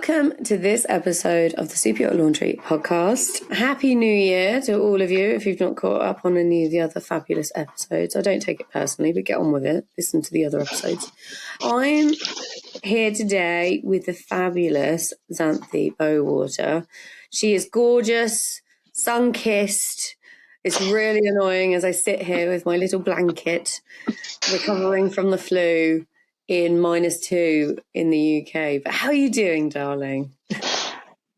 Welcome to this episode of the Superyacht Laundry podcast. Happy New Year to all of you if you've not caught up on any of the other fabulous episodes. I don't take it personally, but get on with it. Listen to the other episodes. I'm here today with the fabulous Xanthe Bowater. She is gorgeous, sun-kissed. It's really annoying as I sit here with my little blanket, recovering from the flu in -2 in the UK. But how are you doing, darling?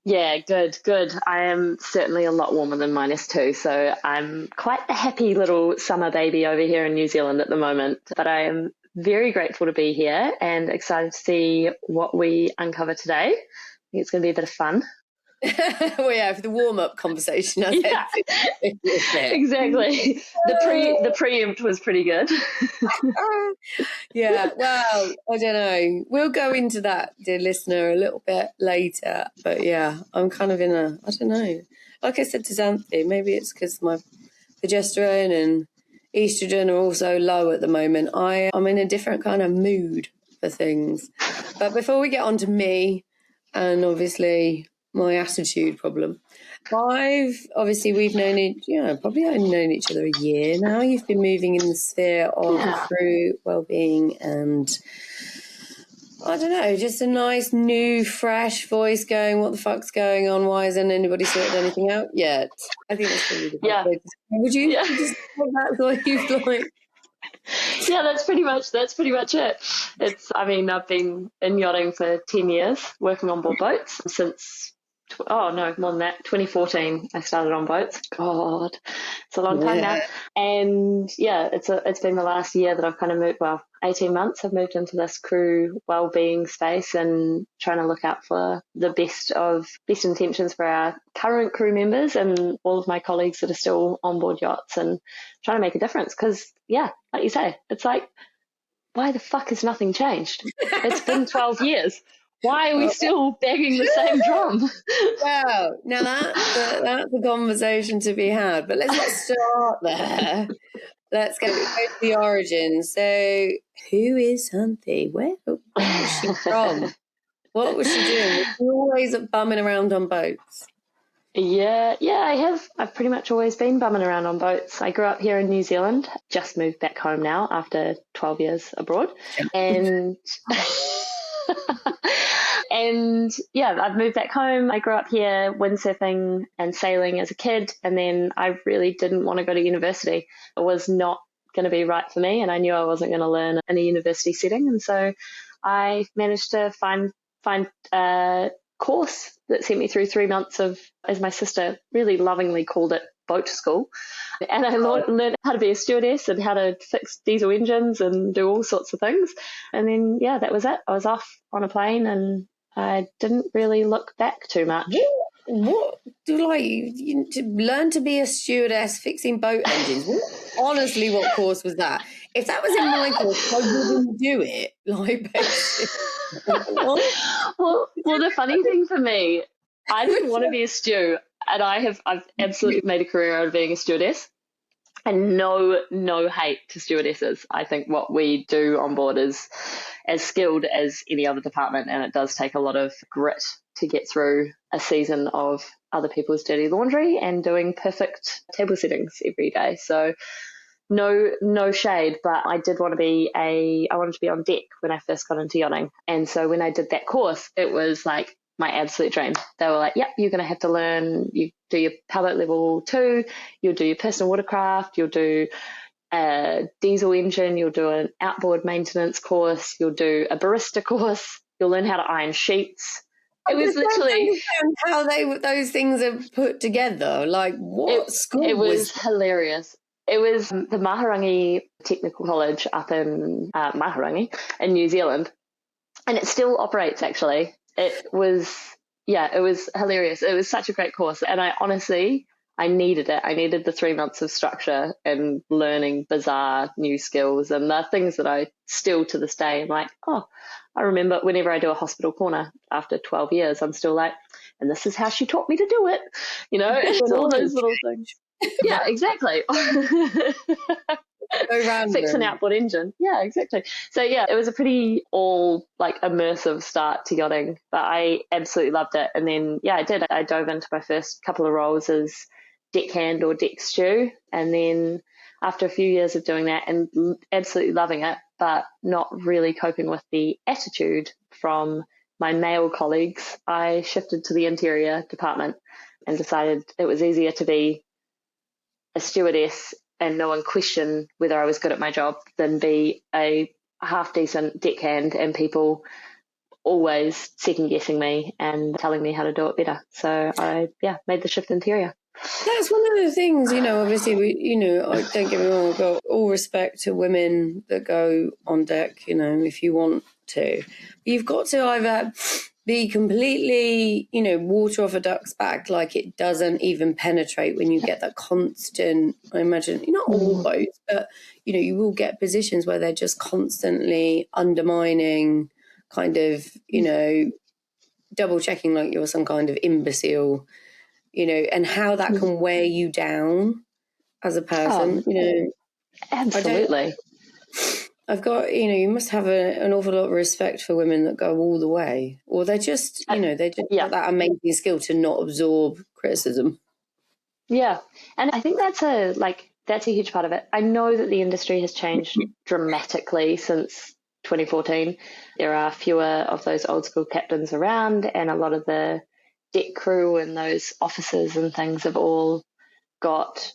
Yeah, good. I am certainly a lot warmer than -2, so I'm quite the happy little summer baby over here in New Zealand at the moment. But I am very grateful to be here and excited to see what we uncover today. I think it's going to be a bit of fun. Well, yeah, for the warm-up conversation. Yeah, exactly. The preempt was pretty good. Yeah, well, I don't know. We'll go into that, dear listener, a little bit later. But yeah, I'm kind of in I don't know. Like I said to Xanthe, maybe it's because my progesterone and estrogen are also low at the moment. I'm in a different kind of mood for things. But before we get on to me, and obviously my attitude problem, we've known probably only known each other a year now. You've been moving in the sphere of crew, wellbeing, and I don't know, just a nice new fresh voice going, what the fuck's going on? Why hasn't anybody sorted anything out yet? I think that's probably the best way. Would you just that's what you've like? Yeah, that's pretty much it. I've been in yachting for 10 years, working on board boats since more than that, 2014 I started on boats. God, it's a long time now. And yeah, it's been the last year that I've kind of moved, 18 months I've moved into this crew wellbeing space and trying to look out for the best intentions for our current crew members and all of my colleagues that are still on board yachts, and trying to make a difference. Because yeah, like you say, it's like, why the fuck has nothing changed? It's been 12 years. Why are we still banging the same drum? Well, now that's a conversation to be had. But let's not start there. Let's go to the origins. So, who is Xanthe? Where was she from? What was she doing? Was she always bumming around on boats? Yeah, I have. I've pretty much always been bumming around on boats. I grew up here in New Zealand, just moved back home now after 12 years abroad. And and yeah, I've moved back home. I grew up here windsurfing and sailing as a kid, and then I really didn't want to go to university. It was not going to be right for me, and I knew I wasn't going to learn in a university setting. And so I managed to find a course that sent me through 3 months of, as my sister really lovingly called it, boat school. And I learned how to be a stewardess and how to fix diesel engines and do all sorts of things. And then, yeah, that was it. I was off on a plane and I didn't really look back too much. What do you to learn to be a stewardess fixing boat engines? Honestly, what course was that? If that was in my course, I wouldn't do it. Well, the funny thing for me, I didn't want to be a stew, and I've absolutely made a career out of being a stewardess. And no hate to stewardesses. I think what we do on board is as skilled as any other department, and it does take a lot of grit to get through a season of other people's dirty laundry and doing perfect table settings every day. So no shade, but I wanted to be on deck when I first got into yachting. And so when I did that course, it was like my absolute dream. They were like, yep, you're going to have to learn, you do your powerboat level 2, you'll do your personal watercraft, you'll do a diesel engine, you'll do an outboard maintenance course, you'll do a barista course, you'll learn how to iron sheets. It was literally how those things are put together. Like, what school? It was hilarious. It was the Maharangi Technical College up in Maharangi in New Zealand, and it still operates actually. It was hilarious. It was such a great course, and I needed it. I needed the 3 months of structure and learning bizarre new skills, and the things that I still to this day am like, I remember whenever I do a hospital corner after 12 years, I'm still like, and this is how she taught me to do it. It's all those little things. Yeah, exactly. So random. Fix an outboard engine. Yeah, exactly. So yeah, it was a pretty all like immersive start to yachting, but I absolutely loved it. And then yeah, I did. I dove into my first couple of roles as deckhand or deck stew, and then after a few years of doing that and absolutely loving it, but not really coping with the attitude from my male colleagues, I shifted to the interior department and decided it was easier to be a stewardess and no one question whether I was good at my job than be a half decent deckhand and people always second guessing me and telling me how to do it better. So I made the shift interior. That's one of the things, obviously don't get me wrong, I've got all respect to women that go on deck, if you want to. You've got to either be completely, water off a duck's back, like it doesn't even penetrate when you get that constant, I imagine, not all boats, but, you will get positions where they're just constantly undermining, kind of, double checking like you're some kind of imbecile, and how that can wear you down as a person, Absolutely. I've got, you must have an awful lot of respect for women that go all the way, or they're just, they just got that amazing skill to not absorb criticism. Yeah. And I think that's a huge part of it. I know that the industry has changed dramatically since 2014. There are fewer of those old school captains around, and a lot of the deck crew and those officers and things have all got,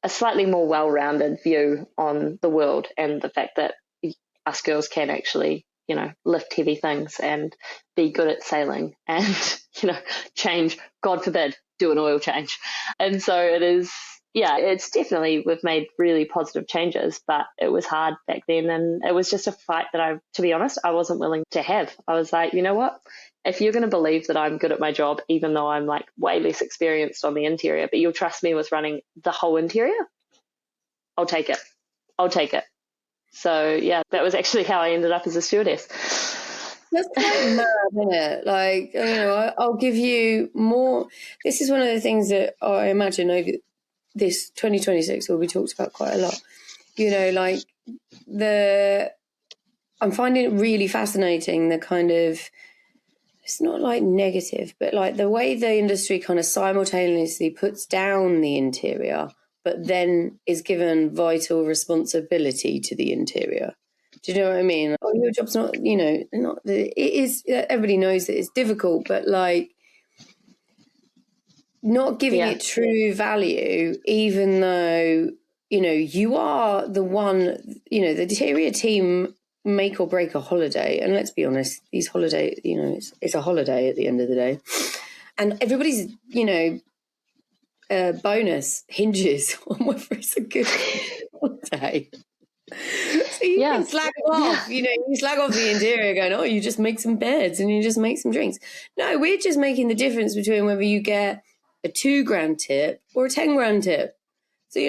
a slightly more well-rounded view on the world and the fact that us girls can actually, lift heavy things and be good at sailing and, change, God forbid, do an oil change. And so it is, it's definitely, we've made really positive changes, but it was hard back then. And it was just a fight that to be honest, I wasn't willing to have. I was like, you know what? If you're going to believe that I'm good at my job, even though I'm like way less experienced on the interior, but you'll trust me with running the whole interior, I'll take it. So yeah, that was actually how I ended up as a stewardess. That's quite mad, isn't it? Like, I'll give you more. This is one of the things that I imagine over this 2026 will be talked about quite a lot. I'm finding it really fascinating, the kind of, it's not like negative, but like the way the industry kind of simultaneously puts down the interior, but then is given vital responsibility to the interior. Do you know what I mean? Oh, your job's not, it is, everybody knows that it's difficult, but like not giving it true value, even though, you are the one, the interior team make or break a holiday. And let's be honest, these holidays, it's a holiday at the end of the day. And everybody's, bonus hinges on whether it's a good holiday. So you can slag off, you slag off the interior going, oh, you just make some beds and you just make some drinks. No, we're just making the difference between whether you get a $2,000 tip or a $10,000 tip. So,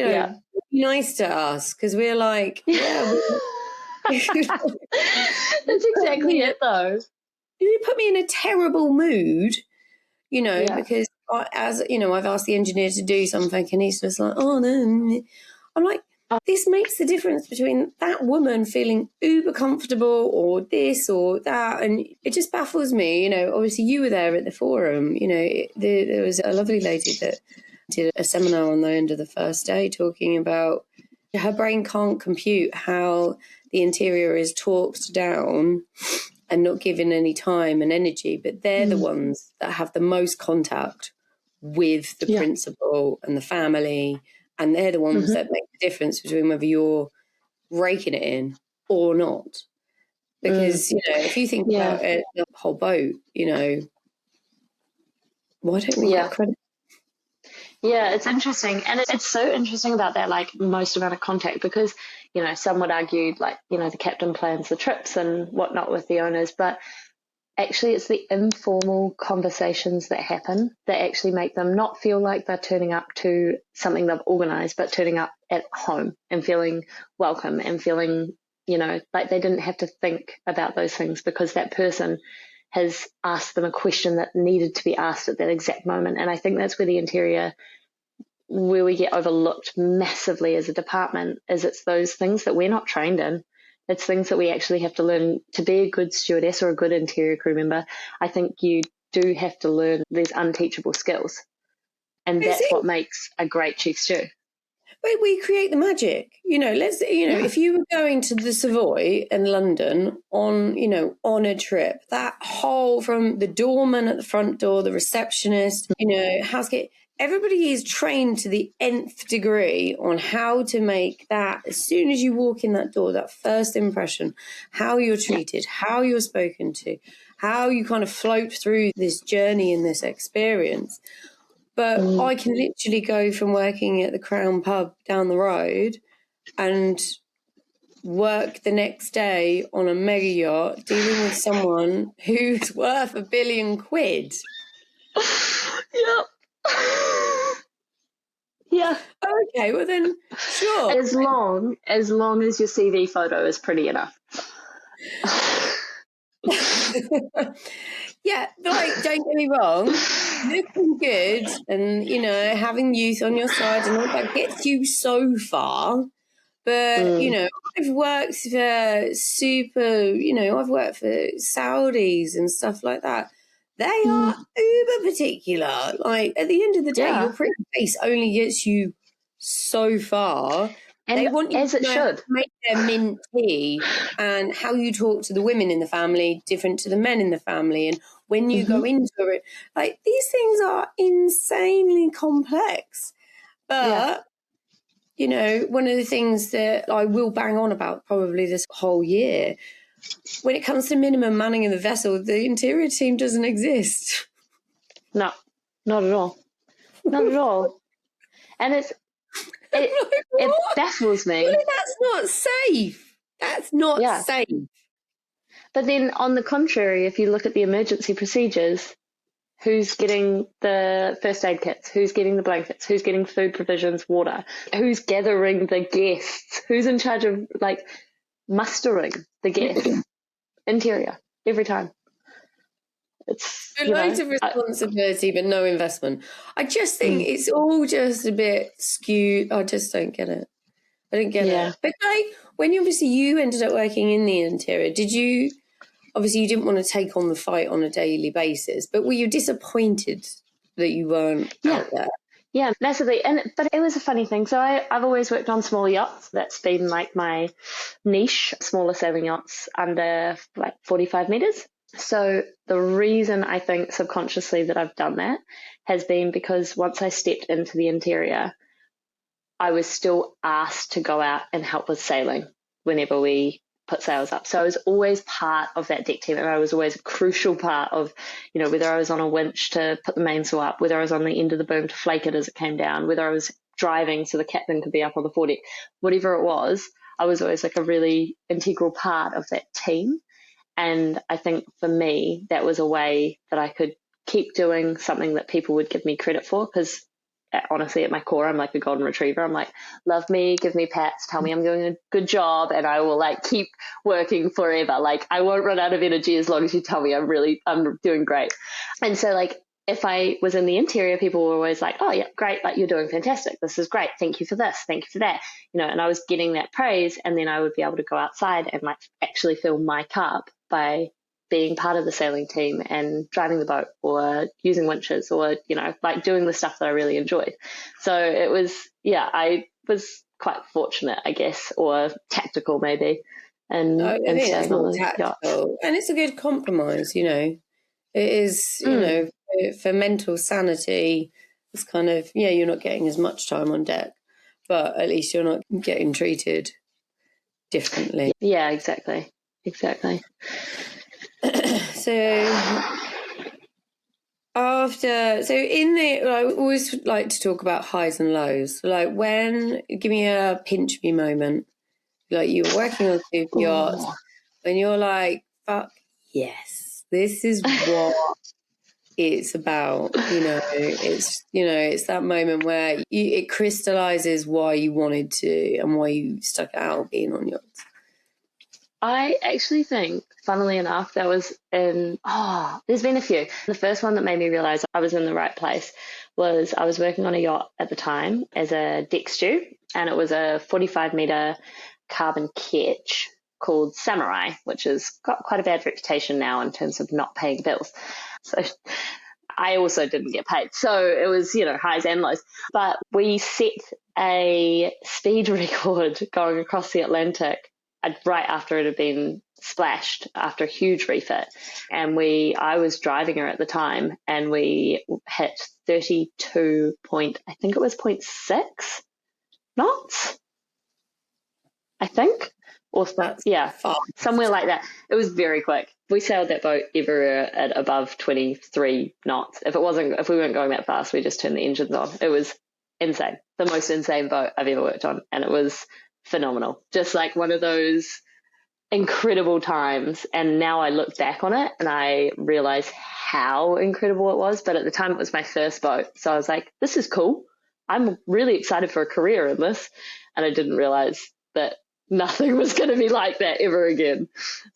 be nice to us, because we're like, that's exactly it though. You put me in a terrible mood, because I've asked the engineer to do something and he's just like, oh no. I'm like, this makes the difference between that woman feeling uber comfortable or this or that. And it just baffles me, obviously you were there at the forum, there was a lovely lady that did a seminar on the end of the first day talking about her brain can't compute how the interior is talked down and not given any time and energy, but they're the ones that have the most contact with the principal and the family, and they're the ones that make the difference between whether you're raking it in or not. Because, if you think about it, the whole boat, why don't we get credit? Yeah, it's interesting. And it's so interesting about that, like, most amount of contact, because, some would argue, like, the captain plans the trips and whatnot with the owners, but actually it's the informal conversations that happen that actually make them not feel like they're turning up to something they've organised, but turning up at home and feeling welcome and feeling, like they didn't have to think about those things because that person has asked them a question that needed to be asked at that exact moment. And I think that's where the interior where we get overlooked massively as a department is it's those things that we're not trained in. It's things that we actually have to learn to be a good stewardess or a good interior crew member. I think you do have to learn these unteachable skills. And that's what makes a great chief stew. But we create the magic, if you were going to the Savoy in London on a trip, that whole, from the doorman at the front door, the receptionist, housekeeper, everybody is trained to the nth degree on how to make that, as soon as you walk in that door, that first impression, how you're treated, how you're spoken to, how you kind of float through this journey and this experience. But I can literally go from working at the Crown Pub down the road and work the next day on a mega yacht dealing with someone who's worth £1 billion. Yep. Yeah. Okay, well then, sure. As long as your CV photo is pretty enough. Yeah, like, don't get me wrong, looking good and, having youth on your side and all that gets you so far. But, I've worked for I've worked for Saudis and stuff like that. They are uber particular. Like, at the end of the day, your pretty face only gets you so far. And they want you as it should make their mint tea, and how you talk to the women in the family different to the men in the family. And when you go into it, like, these things are insanely complex. But, one of the things that I will bang on about probably this whole year, when it comes to minimum manning in the vessel, the interior team doesn't exist. No, not at all. Not at all. And it baffles me. Well, that's not safe. That's not safe. But then, on the contrary, if you look at the emergency procedures, who's getting the first aid kits? Who's getting the blankets? Who's getting food provisions, water? Who's gathering the guests? Who's in charge of, like, mustering the guests? Interior, every time. It's loads of responsibility, but no investment. I just think it's all just a bit skewed. I just don't get it. I don't get it. But when you ended up working in the interior, did you? Obviously, you didn't want to take on the fight on a daily basis, but were you disappointed that you weren't out there? Yeah, massively. But it was a funny thing. So I've always worked on small yachts. That's been like my niche, smaller sailing yachts under like 45 meters. So the reason I think subconsciously that I've done that has been because once I stepped into the interior, I was still asked to go out and help with sailing whenever we put sails up. So I was always part of that deck team, and I was always a crucial part of, whether I was on a winch to put the mainsail up, whether I was on the end of the boom to flake it as it came down, whether I was driving so the captain could be up on the foredeck, whatever it was, I was always like a really integral part of that team. And I think for me, that was a way that I could keep doing something that people would give me credit for, because honestly, at my core, I'm like a golden retriever. I'm like, love me, give me pats, tell me I'm doing a good job, and I will like keep working forever. Like, I won't run out of energy as long as you tell me I'm doing great. And so, like, if I was in the interior, people were always like, oh yeah, great, like, you're doing fantastic. This is great. Thank you for this. Thank you for that. And I was getting that praise, and then I would be able to go outside and like actually fill my cup by being part of the sailing team and driving the boat or using winches or, like doing the stuff that I really enjoyed. So it was, I was quite fortunate, I guess, or tactical maybe. And I think it's more tactical. And it's a good compromise, It is, for mental sanity, it's kind of, you're not getting as much time on deck, but at least you're not getting treated differently. Yeah, exactly. So I always like to talk about highs and lows. Like, give me a pinch me moment. Like, you're working on super yachts and you're like, fuck yes, this is what it's about. It's that moment where it crystallizes why you wanted to and why you stuck it out being on yachts. I actually think, funnily enough, that was there's been a few. The first one that made me realize I was in the right place was I was working on a yacht at the time as a deck stew, and it was a 45-meter carbon ketch called Samurai, which has got quite a bad reputation now in terms of not paying bills. So I also didn't get paid. So it was, highs and lows. But we set a speed record going across the Atlantic right after it had been splashed after a huge refit. And I was driving her at the time, and we hit 32 point, I think it was 0.6 knots, I think. Or somewhere like that. It was very quick. We sailed that boat everywhere at above 23 knots. If we weren't going that fast, we just turned the engines on. It was insane. The most insane boat I've ever worked on. And it was phenomenal. Just like one of those incredible times. And now I look back on it and I realize how incredible it was. But at the time it was my first boat. So I was like, this is cool. I'm really excited for a career in this. And I didn't realize that nothing was going to be like that ever again.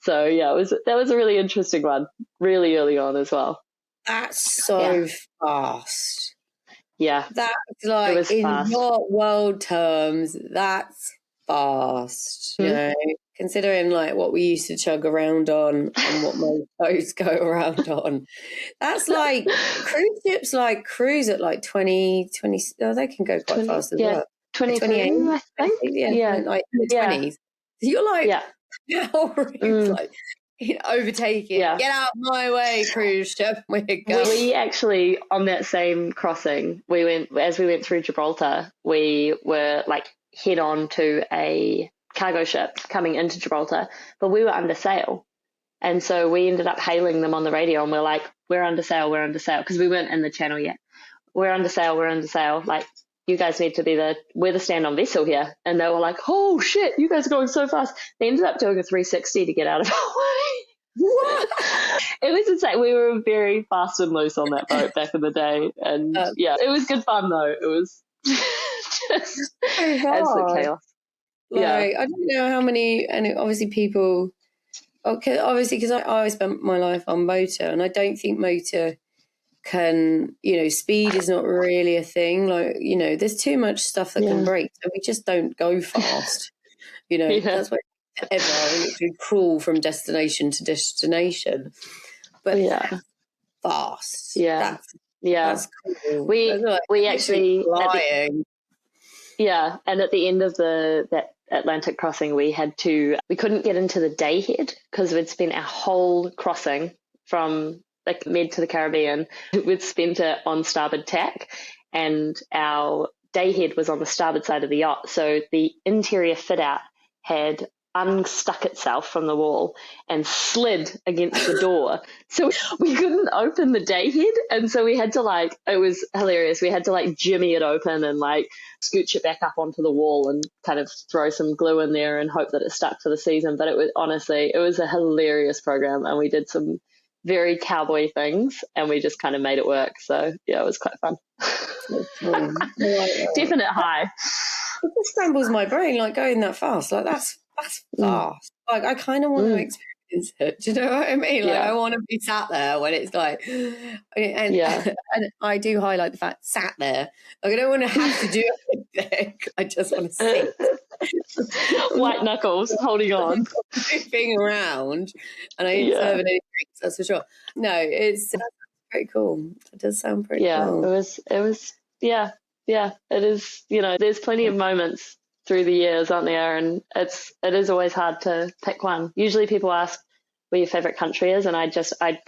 So yeah, that was a really interesting one, really early on as well. That's so fast. Yeah. That's like, in what world terms, that's fast. Considering like what we used to chug around on and what most boats go around on. That's like cruise ships like cruise at like 20, they can go quite fast as well. 28, I think. Like in the 20s. You're like, like overtaking. Yeah. Get out of my way, cruise ship. We actually, on that same crossing, as we went through Gibraltar, we were like head on to a cargo ship coming into Gibraltar, but we were under sail. And so we ended up hailing them on the radio, and we're like, we're under sail, because we weren't in the channel yet. We're under sail. Like, you guys need to we're the stand-on vessel here. And they were like, oh shit, you guys are going so fast. They ended up doing a 360 to get out of our way. What? It was insane. We were very fast and loose on that boat back in the day. And it was good fun though. It was just absolute chaos. Like, I don't know how many, and obviously people, because I spent my life on motor, and I don't think motor can, speed is not really a thing. Like, there's too much stuff that can break, so we just don't go fast. That's why it's crawl from destination to destination. But fast. That's cool. We actually flying. And at the end of that Atlantic crossing, we couldn't get into the day head because we'd spent our whole crossing from like Med to the Caribbean. We'd spent it on starboard tack, and our day head was on the starboard side of the yacht. So the interior fit out had unstuck itself from the wall and slid against the door. So we couldn't open the day head. And so we had to it was hilarious. We had to jimmy it open and scooch it back up onto the wall and kind of throw some glue in there and hope that it stuck for the season. But it was a hilarious program, and we did some very cowboy things, and we just kind of made it work. So yeah, it was quite fun. Definite high. It just scrambles my brain, going that fast. That's fast. I kind of want to experience it. Do you know what I mean? I want to be sat there when it's and I do highlight the fact sat there. I don't want to have to do anything. I just want to sit. White knuckles, holding on, moving around, and I ain't serving any drinks. That's for sure. No, that's pretty cool. It does sound pretty cool. It was. It is. There's plenty of moments through the years, aren't there? And it is always hard to pick one. Usually people ask where your favorite country is, and I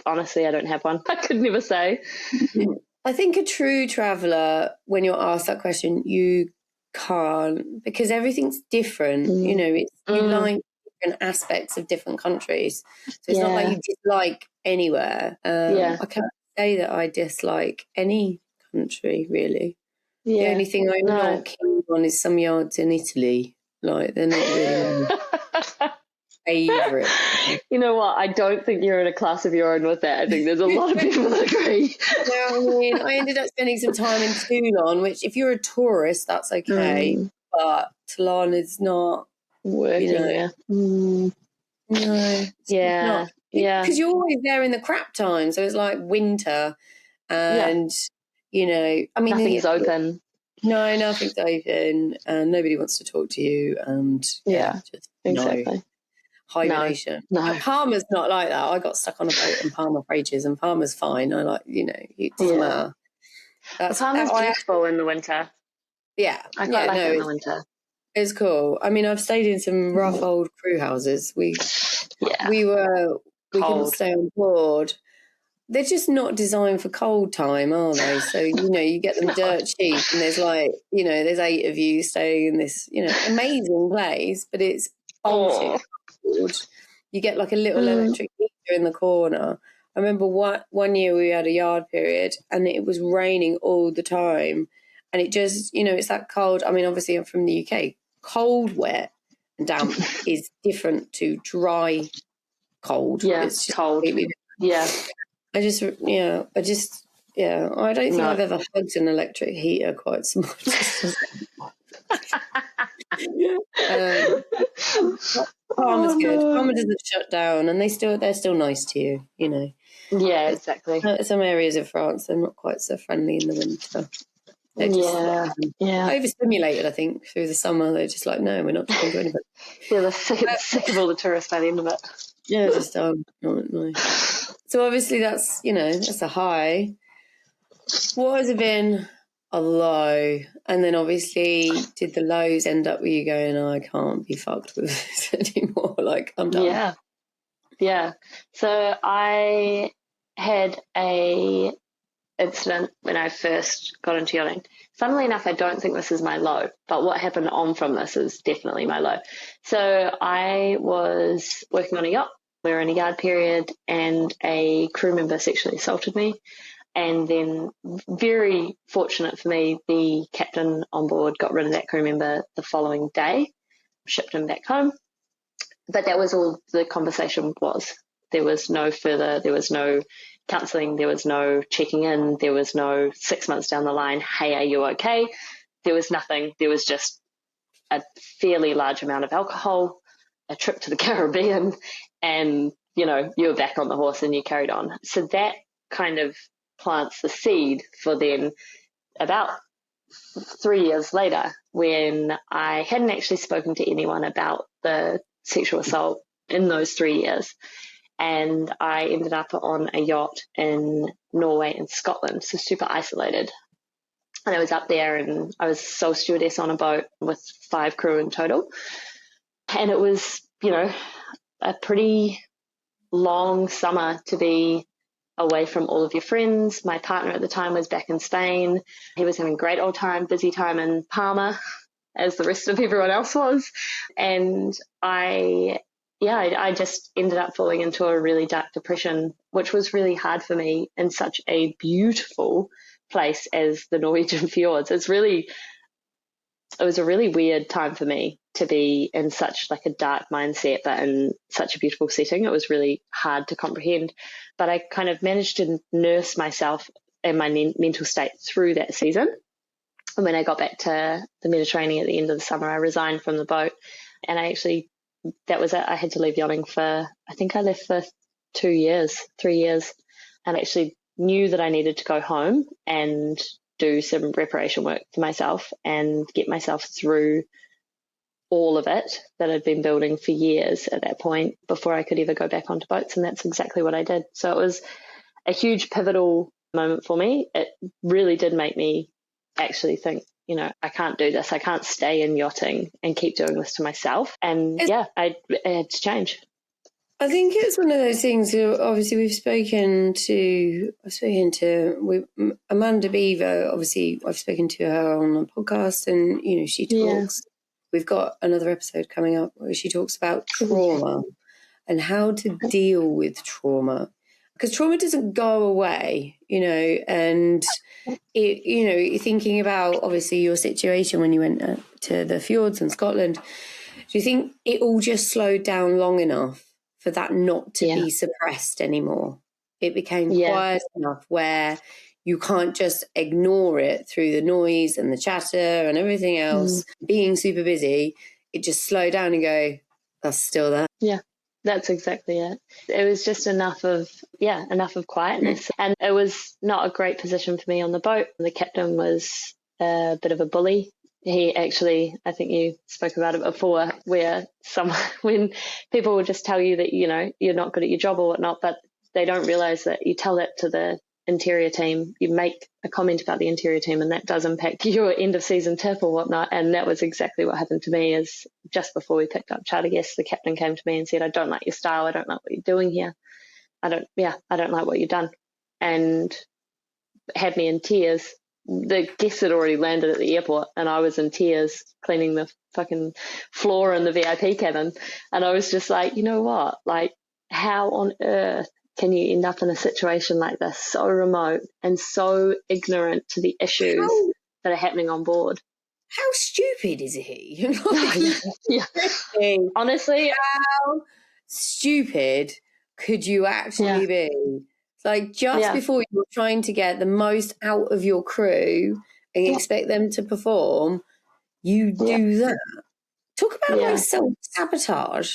honestly, I don't have one. I could never say. I think a true traveller, when you're asked that question, you can't, because everything's different. You like different aspects of different countries. So it's not like you dislike anywhere. I can't say that I dislike any country, really. The only thing I'm not keen on is some yards in Italy. They're not really my favourite. You know what? I don't think you're in a class of your own with that. I think there's a lot of people that agree. I ended up spending some time in Toulon, which if you're a tourist, that's okay. But Toulon is not working there. No. Yeah. Yeah. Because you're always there in the crap time. So it's like winter and, you know, I mean. Nothing's open. No, nothing's open and nobody wants to talk to you and just exactly. No. Hibernation. No. Palmer's not like that. I got stuck on a boat in Palmer for ages and Palmer's fine. I like, you know, it doesn't matter. Palmer's beautiful in the winter. Yeah. I quite like it in the winter. It's couldn't stay in some rough old crew houses. We couldn't stay on board. They're just not designed for cold time, are they? So, you know, you get them dirt cheap and there's like, you know, there's 8 of you staying in this, you know, amazing place, but it's bolted. You get like a little electric heater in the corner. I remember one year we had a yard period and it was raining all the time. And it just, you know, it's that cold. I mean, obviously I'm from the UK. Cold, wet and damp is different to dry, cold. Yeah, it's cold. Yeah. I don't think I've ever hugged an electric heater quite so much. Palmer's good. Palmer doesn't shut down and they're still nice to you, you know. Yeah, exactly. Some areas of France, they're not quite so friendly in the winter. They're just overstimulated, I think, through the summer. They're just like, no, we're not talking to anybody. Yeah, they're sick of all the tourists by the end of it. Yeah, just no. So obviously that's a high. What has it been? A low. And then obviously did the lows end up with you going, I can't be fucked with this anymore, like I'm done? Yeah. So I had a incident when I first got into yachting. Funnily enough, I don't think this is my low, but what happened on from this is definitely my low. So I was working on a yacht. We were in a yard period and a crew member sexually assaulted me. And then, very fortunate for me, the captain on board got rid of that crew member the following day, shipped him back home. But that was all the conversation was. There was no counselling, there was no checking in, there was no 6 months down the line, hey, are you okay? There was nothing. There was just a fairly large amount of alcohol, a trip to the Caribbean, and, you know, you were back on the horse and you carried on. So that kind of plants the seed for then about 3 years later, when I hadn't actually spoken to anyone about the sexual assault in those 3 years. And I ended up on a yacht in Norway and Scotland, so super isolated. And I was up there and I was sole stewardess on a boat with 5 crew in total. And it was, you know, a pretty long summer to be away from all of your friends. My partner at the time was back in Spain. He was having a great old time, busy time in Palma, as the rest of everyone else was. And I just ended up falling into a really dark depression, which was really hard for me in such a beautiful place as the Norwegian fjords. It was a really weird time for me to be in such like a dark mindset, but in such a beautiful setting. It was really hard to comprehend, but I kind of managed to nurse myself and my mental state through that season. And when I got back to the Mediterranean at the end of the summer, I resigned from the boat, and I had to leave yachting for, I think I left for 3 years, and actually knew that I needed to go home and do some reparation work for myself and get myself through all of it that I'd been building for years at that point before I could ever go back onto boats. And that's exactly what I did. So it was a huge pivotal moment for me. It really did make me actually think, you know, I can't do this. I can't stay in yachting and keep doing this to myself. And I had to change. I think it's one of those things. Obviously, I've spoken to Amanda Beaver. Obviously, I've spoken to her on the podcast, and you know, she talks. Yeah. We've got another episode coming up where she talks about trauma and how to deal with trauma, because trauma doesn't go away, you know. And you're thinking about obviously your situation when you went to the fjords in Scotland. Do you think it all just slowed down long enough for that not to be suppressed anymore? It became quiet enough where you can't just ignore it through the noise and the chatter and everything else. Being super busy, it just slowed down and go, that's still there. Yeah. That's exactly it. It was just enough of quietness. And it was not a great position for me on the boat. The captain was a bit of a bully. He actually, I think you spoke about it before, where when people will just tell you that, you're not good at your job or whatnot, but they don't realize that you tell that to the interior team, you make a comment about the interior team, and that does impact your end of season tip or whatnot. And that was exactly what happened to me. Is just before we picked up charter guests, the captain came to me and said, I don't like your style. I don't like what you're doing here. I don't like what you've done. And had me in tears. The guests had already landed at the airport and I was in tears cleaning the fucking floor in the VIP cabin. And I was just like, you know what? Like, how on earth can you end up in a situation like this, so remote and so ignorant to the issues that are happening on board? How stupid is he? Yeah. Honestly, how stupid could you actually be? Like, just before you're trying to get the most out of your crew and expect them to perform, you do that. Talk about like self-sabotage.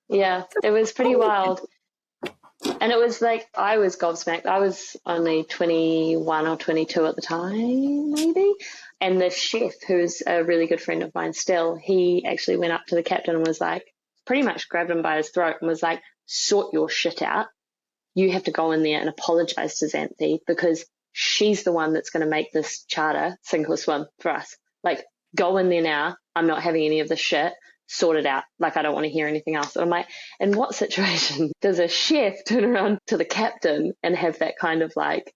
Yeah, it was pretty wild. And it was like, I was gobsmacked. I was only 21 or 22 at the time, maybe. And the chef, who's a really good friend of mine still, he actually went up to the captain and was like, pretty much grabbed him by his throat and was like, sort your shit out. You have to go in there and apologize to Xanthe because she's the one that's going to make this charter sink or swim for us. Like, go in there now. I'm not having any of this shit. Sort it out. Like, I don't want to hear anything else. And I'm like, in what situation does a chef turn around to the captain and have that kind of like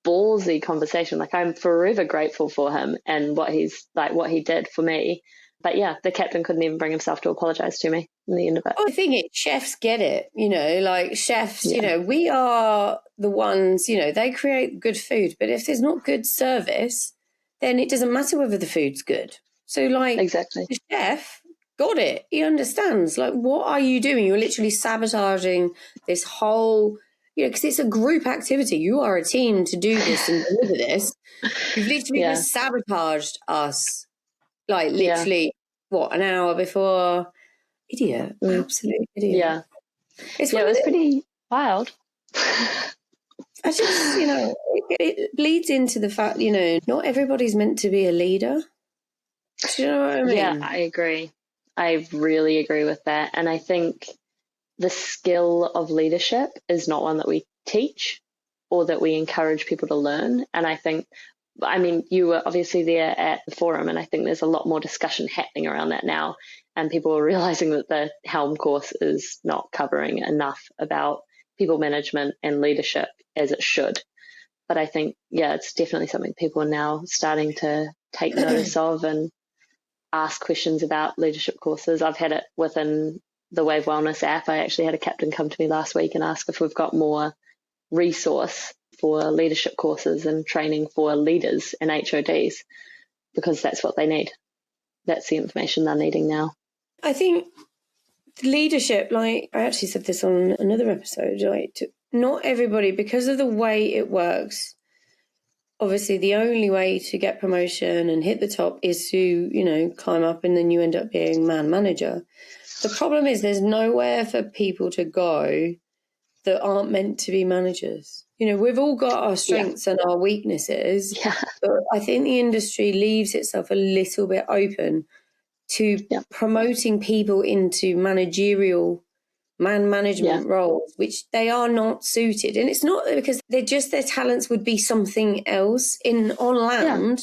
ballsy conversation? Like, I'm forever grateful for him and what he did for me. But yeah, the captain couldn't even bring himself to apologize to me in the end of it. I think chefs get it, like chefs, we are the ones, they create good food, but if there's not good service, then it doesn't matter whether the food's good. So like, exactly. The chef got it. He understands. Like, what are you doing? You're literally sabotaging this whole, because it's a group activity. You are a team to do this and deliver this. You've literally just sabotaged us. Like, literally, an hour before? Idiot. Absolute idiot. Yeah. It was pretty wild. I just, it bleeds into the fact, not everybody's meant to be a leader. Do you know what I mean? Yeah, I agree. I really agree with that. And I think the skill of leadership is not one that we teach or that we encourage people to learn. And I mean, you were obviously there at the forum, and I think there's a lot more discussion happening around that now. And people are realizing that the Helm course is not covering enough about people management and leadership as it should. But I think, it's definitely something people are now starting to take notice of and ask questions about leadership courses. I've had it within the WaveWellness app. I actually had a captain come to me last week and ask if we've got more resource for leadership courses and training for leaders and HODs, because that's what they need. That's the information they're needing now. I think leadership, like I actually said this on another episode, not everybody, because of the way it works, obviously the only way to get promotion and hit the top is to, climb up, and then you end up being man manager. The problem is there's nowhere for people to go that aren't meant to be managers. We've all got our strengths and our weaknesses, but I think the industry leaves itself a little bit open to promoting people into managerial management roles, which they are not suited. And it's not because their talents would be something else on land.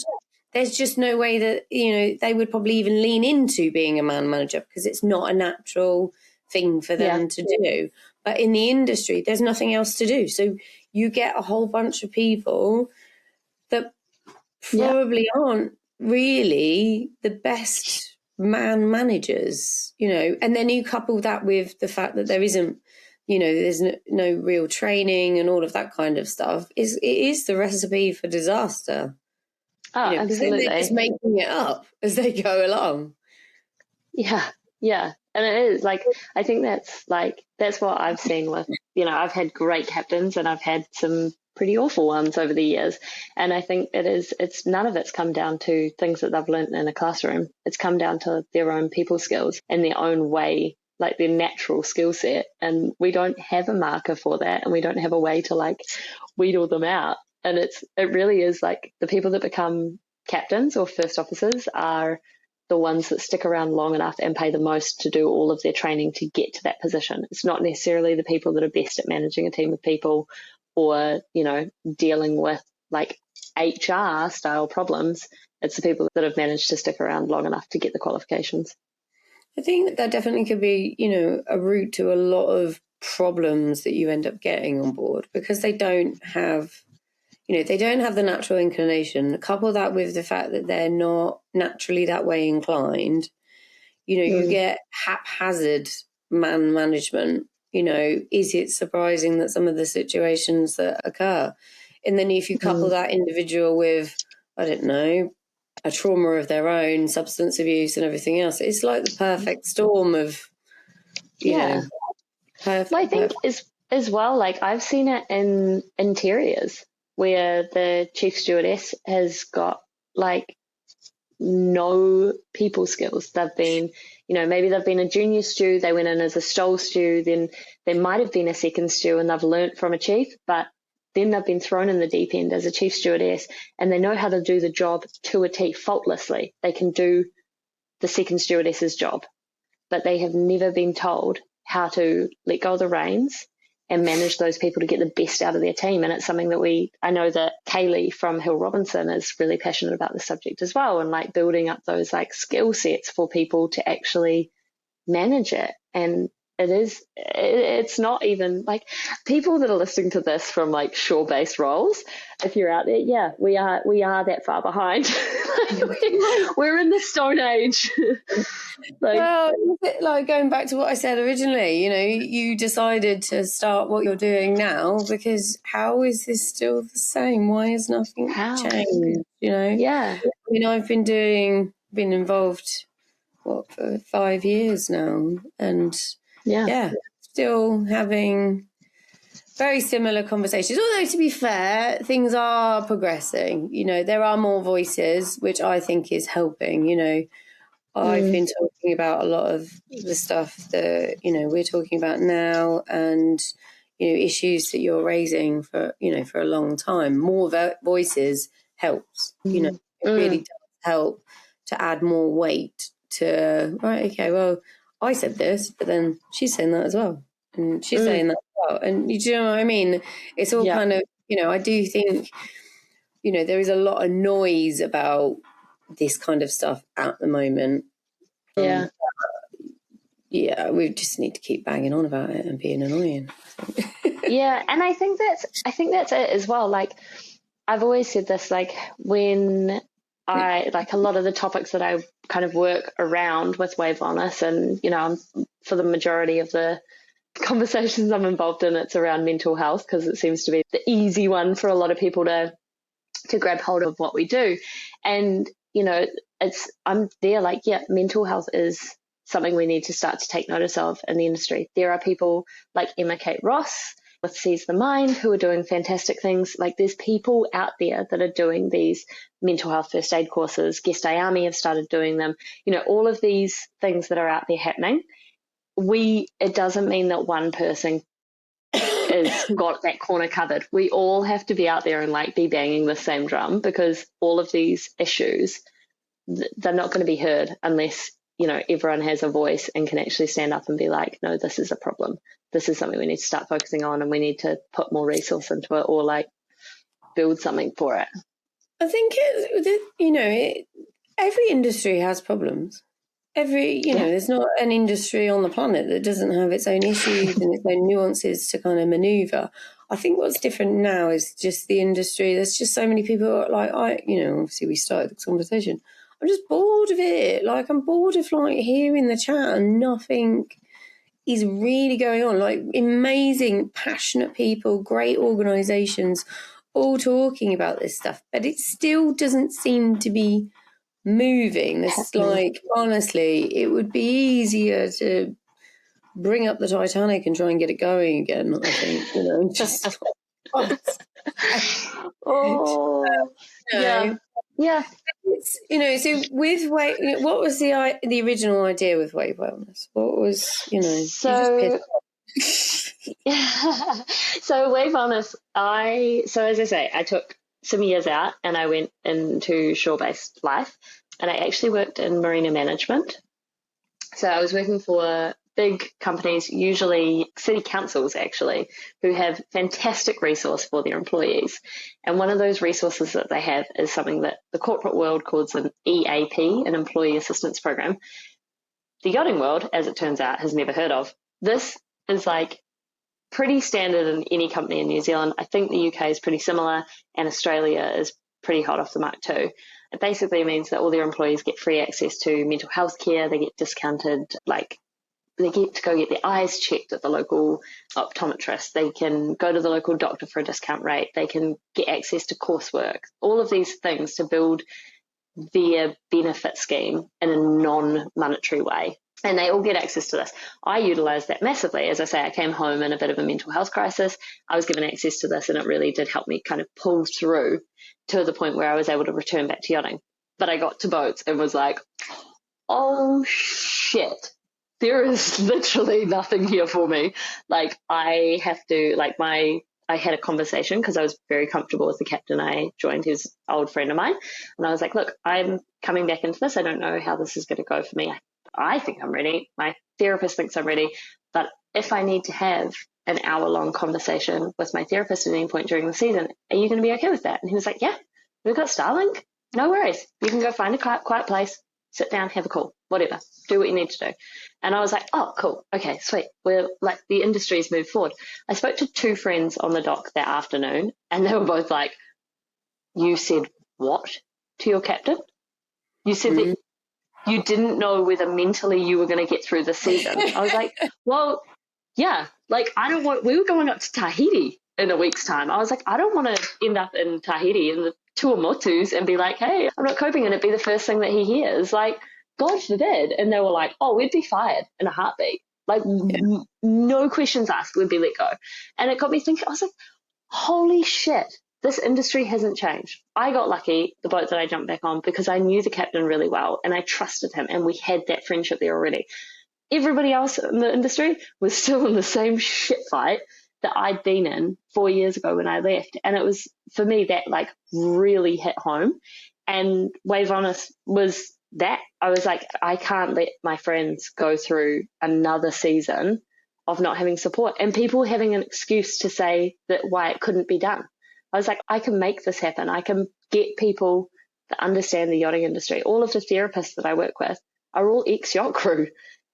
There's just no way that, they would probably even lean into being a man manager because it's not a natural thing for them to do. But in the industry, there's nothing else to do. So you get a whole bunch of people that probably aren't really the best man managers, and then you couple that with the fact that there isn't, there's no real training and all of that kind of stuff. It is the recipe for disaster. Oh, absolutely. They're just making it up as they go along. Yeah. And it is like, I think that's what I've seen with, I've had great captains and I've had some pretty awful ones over the years. And I think it's none of it's come down to things that they've learned in a classroom. It's come down to their own people skills and their own way like their natural skill set, and we don't have a marker for that, and we don't have a way to like wheedle them out. And it really is like the people that become captains or first officers are the ones that stick around long enough and pay the most to do all of their training to get to that position. It's not necessarily the people that are best at managing a team of people or, you know, dealing with like HR style problems. It's the people that have managed to stick around long enough to get the qualifications. I think that definitely could be, you know, a route to a lot of problems that you end up getting on board, because they don't have, you know, they don't have the natural inclination. Couple that with the fact that they're not naturally that way inclined. You know, you get haphazard man management. You know, is it surprising that some of the situations that occur? And then if you couple that individual with, I don't know, a trauma of their own, substance abuse and everything else, it's like the perfect storm of, you know, perfect. Well, I think as well, like I've seen it in interiors where the chief stewardess has got like no people skills. They've been, you know, maybe they've been a junior stew, they went in as a stole stew, then there might have been a second stew and they've learnt from a chief, but then they've been thrown in the deep end as a chief stewardess, and they know how to do the job to a T faultlessly. They can do the second stewardess's job, but they have never been told how to let go of the reins and manage those people to get the best out of their team. And it's something that I know that Kaylee from Hill Robinson is really passionate about the subject as well, and like building up those like skill sets for people to actually manage it. And it's not even like people that are listening to this from like shore-based roles, if you're out there, we are that far behind. We're in the Stone Age. Well, like going back to what I said originally, you know, you decided to start what you're doing now because how is this still the same? Why has nothing changed? You know? Yeah. I mean, I've been involved for 5 years now, and still having very similar conversations. Although, to be fair, things are progressing. You know, there are more voices, which I think is helping. You know, I've been talking about a lot of the stuff that, you know, we're talking about now, and, you know, issues that you're raising for a long time. More voices helps. You know, it really does help to add more weight to, right, okay, well, I said this, but then she's saying that as well. And she's saying that as well. And you know what I mean? It's all kind of, you know, I do think, you know, there is a lot of noise about this kind of stuff at the moment. Yeah, we just need to keep banging on about it and being annoying. Yeah, and I think that's it as well. Like, I've always said this, like when I like a lot of the topics that I kind of work around with Wave Wellness, and you know, for the majority of the conversations I'm involved in, it's around mental health because it seems to be the easy one for a lot of people to grab hold of what we do. And you know, I'm there like, mental health is something we need to start to take notice of in the industry. There are people like Emma Kate Ross with Seize the Mind who are doing fantastic things. Like there's people out there that are doing these mental health first aid courses. Guest Ayami have started doing them. You know, all of these things that are out there happening. It doesn't mean that one person is got that corner covered. We all have to be out there and like be banging the same drum, because all of these issues, they're not going to be heard unless, you know, everyone has a voice and can actually stand up and be like, no, this is a problem. This is something we need to start focusing on, and we need to put more resource into it, or like build something for it. I think every industry has problems. There's not an industry on the planet that doesn't have its own issues and its own nuances to kind of maneuver. I think what's different now is just the industry. There's just so many people like obviously we started this conversation. I'm just bored of it. Like I'm bored of like hearing the chat and nothing is really going on. Like amazing, passionate people, great organisations, all talking about this stuff, but it still doesn't seem to be moving. It's like, honestly, it would be easier to bring up the Titanic and try and get it going again, I think, you know, just yeah. Yeah. It's, so with what was the original idea with Wave Wellness? What was, you just So, so WaveWellness, as I say, I took some years out and I went into shore-based life, and I actually worked in marina management. So I was working for big companies, usually city councils actually, who have fantastic resource for their employees. And one of those resources that they have is something that the corporate world calls an EAP, an employee assistance program. The yachting world, as it turns out, has never heard of. This is like pretty standard in any company in New Zealand. I think the UK is pretty similar, and Australia is pretty hot off the mark too. It basically means that all their employees get free access to mental health care. They get discounted, like they get to go get their eyes checked at the local optometrist. They can go to the local doctor for a discount rate. They can get access to coursework. All of these things to build their benefit scheme in a non-monetary way. And they all get access to this. I utilised that massively. As I say, I came home in a bit of a mental health crisis. I was given access to this, and it really did help me kind of pull through to the point where I was able to return back to yachting. But I got to boats and was like, oh shit, there is literally nothing here for me. Like I have to, I had a conversation because I was very comfortable with the captain I joined, who's an old friend of mine. And I was like, look, I'm coming back into this. I don't know how this is going to go for me. I think I'm ready. My therapist thinks I'm ready. But if I need to have an hour-long conversation with my therapist at any point during the season, are you going to be okay with that? And he was like, yeah, we've got Starlink. No worries. You can go find a quiet place, sit down, have a call, whatever. Do what you need to do. And I was like, oh, cool. Okay, sweet. We're like, the industry's moved forward. I spoke to 2 friends on the dock that afternoon, and they were both like, you said what to your captain? You said that you didn't know whether mentally you were going to get through the season. I was like, well, yeah, like we were going up to Tahiti in a week's time. I was like, I don't want to end up in Tahiti in the Tuamotus and be like, hey, I'm not coping, and it'd be the first thing that he hears. Like, God forbid. And they were like, oh, we'd be fired in a heartbeat. Like, no questions asked, we'd be let go. And it got me thinking, I was like, holy shit. This industry hasn't changed. I got lucky, the boat that I jumped back on, because I knew the captain really well and I trusted him, and we had that friendship there already. Everybody else in the industry was still in the same shit fight that I'd been in 4 years ago when I left. And it was, for me, that like really hit home. And WaveWellness was that. I was like, I can't let my friends go through another season of not having support and people having an excuse to say that why it couldn't be done. I was like, I can make this happen. I can get people that understand the yachting industry. All of the therapists that I work with are all ex-yacht crew.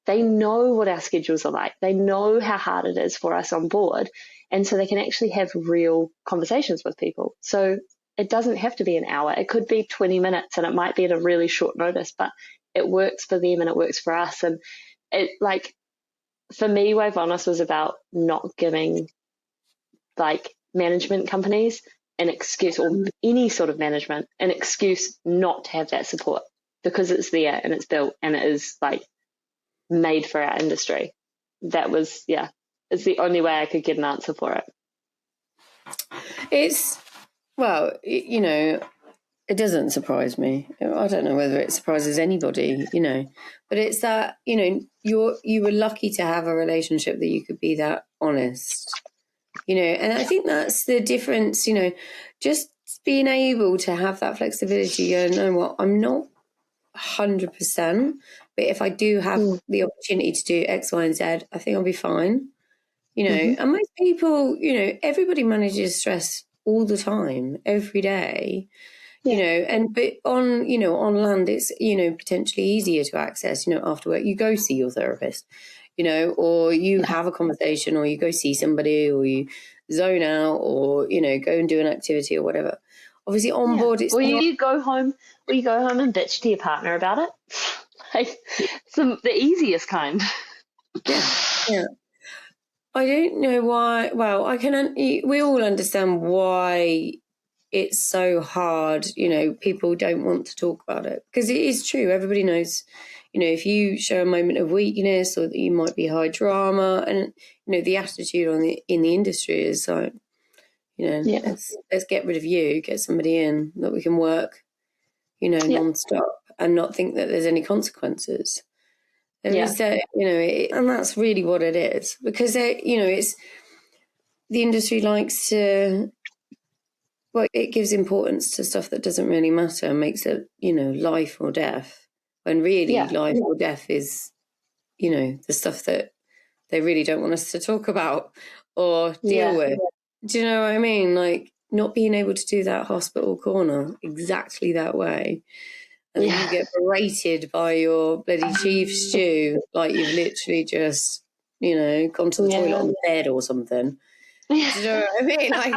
They know what our schedules are like. They know how hard it is for us on board. And so they can actually have real conversations with people. So it doesn't have to be an hour. It could be 20 minutes, and it might be at a really short notice, but it works for them and it works for us. And it, like, for me, WaveWellness was about not giving like management companies an excuse, or any sort of management, an excuse not to have that support, because it's there and it's built and it is like made for our industry. That was, it's the only way I could get an answer for it. It's, well, it doesn't surprise me. I don't know whether it surprises anybody, but it's that, you were lucky to have a relationship that you could be that honest, and I think that's the difference, just being able to have that flexibility. You know what, I'm not 100%, but if I do have the opportunity to do X, Y, and Z, I think I'll be fine, and most people, everybody manages stress all the time, every day. But on land, it's, potentially easier to access, after work, you go see your therapist, or you have a conversation, or you go see somebody, or you zone out, or, go and do an activity or whatever. Obviously on board, it's you go home and bitch to your partner about it. Like, the easiest kind. Yeah. I don't know why. Well, we all understand why it's so hard. People don't want to talk about it, because it is true. Everybody knows, if you show a moment of weakness, or that you might be high drama, and the attitude in the industry is like, let's get rid of you, get somebody in that we can work non-stop, and not think that there's any consequences. There is that, and that's really what it is, because it's the industry likes to, well, it gives importance to stuff that doesn't really matter and makes it, life or death, when really life or death is, the stuff that they really don't want us to talk about or deal with. Do you know what I mean? Like, not being able to do that hospital corner exactly that way. And then you get berated by your bloody chief stew, like you've literally just, gone to the toilet on the bed or something. Do you know what I mean? Like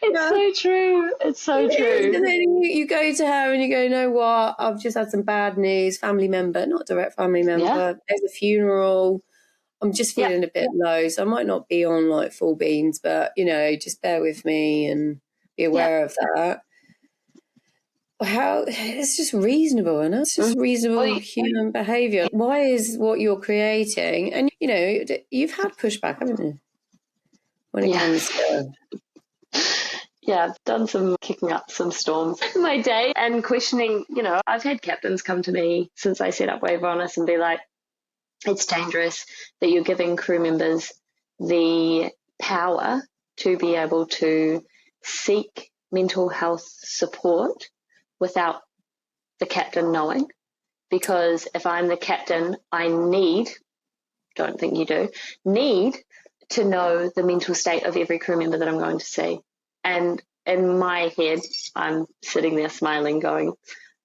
it's so true. It's so true. And then you go to her and you go, you know what? I've just had some bad news. Family member, not direct family member. There's a funeral. I'm just feeling a bit low, so I might not be on like full beans, but just bear with me and be aware of that. How it's just reasonable, and it's just reasonable human behaviour. Why is what you're creating, and you've had pushback, haven't you? When it comes to I've done some kicking up some storms in my day and questioning. I've had captains come to me since I set up WaveWellness and be like, it's dangerous that you're giving crew members the power to be able to seek mental health support without the captain knowing. Because if I'm the captain, I don't think you do, need to know the mental state of every crew member that I'm going to see. And in my head, I'm sitting there smiling going,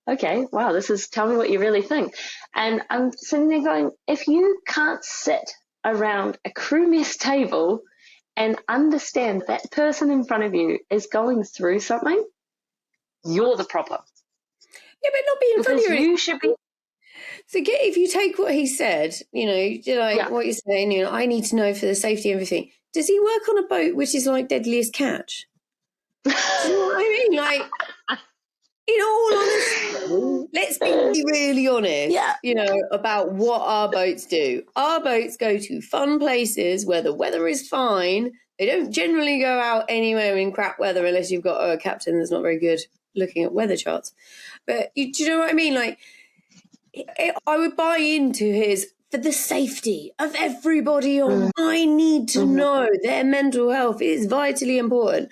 okay, wow, tell me what you really think. And I'm sitting there going, if you can't sit around a crew mess table and understand that person in front of you is going through something, you're the problem. Yeah, but not be in front of you. You should be. So if you take what he said, what you're saying, I need to know for the safety of everything. Does he work on a boat which is like Deadliest Catch? Do you know what I mean? Like, in all honesty, let's be really honest, about what our boats do. Our boats go to fun places where the weather is fine. They don't generally go out anywhere in crap weather unless you've got a captain that's not very good looking at weather charts. But do you know what I mean? Like, I would buy into his, for the safety of everybody on. I need to know their mental health is vitally important.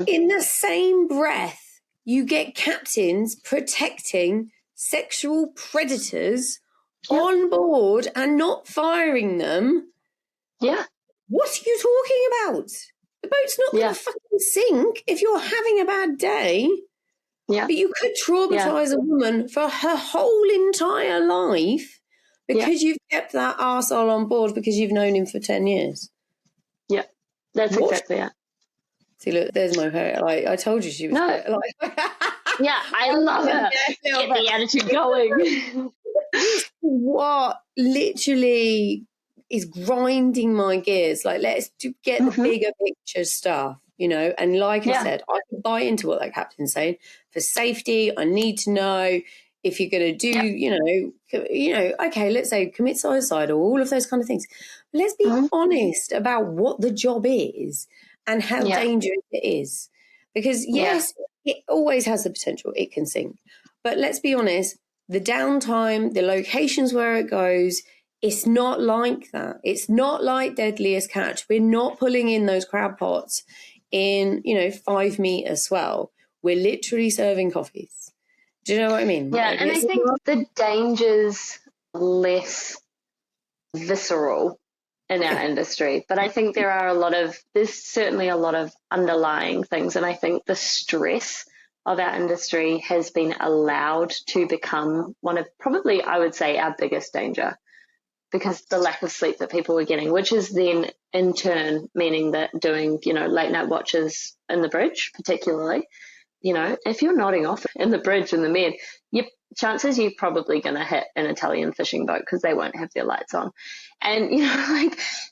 In the same breath, you get captains protecting sexual predators on board and not firing them. Yeah. What are you talking about? The boat's not going to fucking sink if you're having a bad day. Yeah. But you could traumatise a woman for her whole entire life because you've kept that arsehole on board because you've known him for 10 years. Yeah, that's exactly it. See, look, there's my hair. Like, I told you she was I love her. Get the attitude going. What literally is grinding my gears? Like, let's get the bigger picture stuff, And like I said, I can buy into what that captain's saying. For safety, I need to know if you're going to do, okay, let's say commit suicide or all of those kind of things. But let's be honest about what the job is and how dangerous it is. Because, yes, it always has the potential. It can sink. But let's be honest, the downtime, the locations where it goes, it's not like that. It's not like Deadliest Catch. We're not pulling in those crab pots in, 5 metre swell. We're literally serving coffees. Do you know what I mean? Yeah, and I think the danger's less visceral in our industry, but I think there's certainly a lot of underlying things, and I think the stress of our industry has been allowed to become one of probably, I would say, our biggest danger, because the lack of sleep that people were getting, which is then in turn meaning that doing, late night watches in the bridge, particularly, if you're nodding off in the bridge in the med, chances you're probably going to hit an Italian fishing boat because they won't have their lights on. And,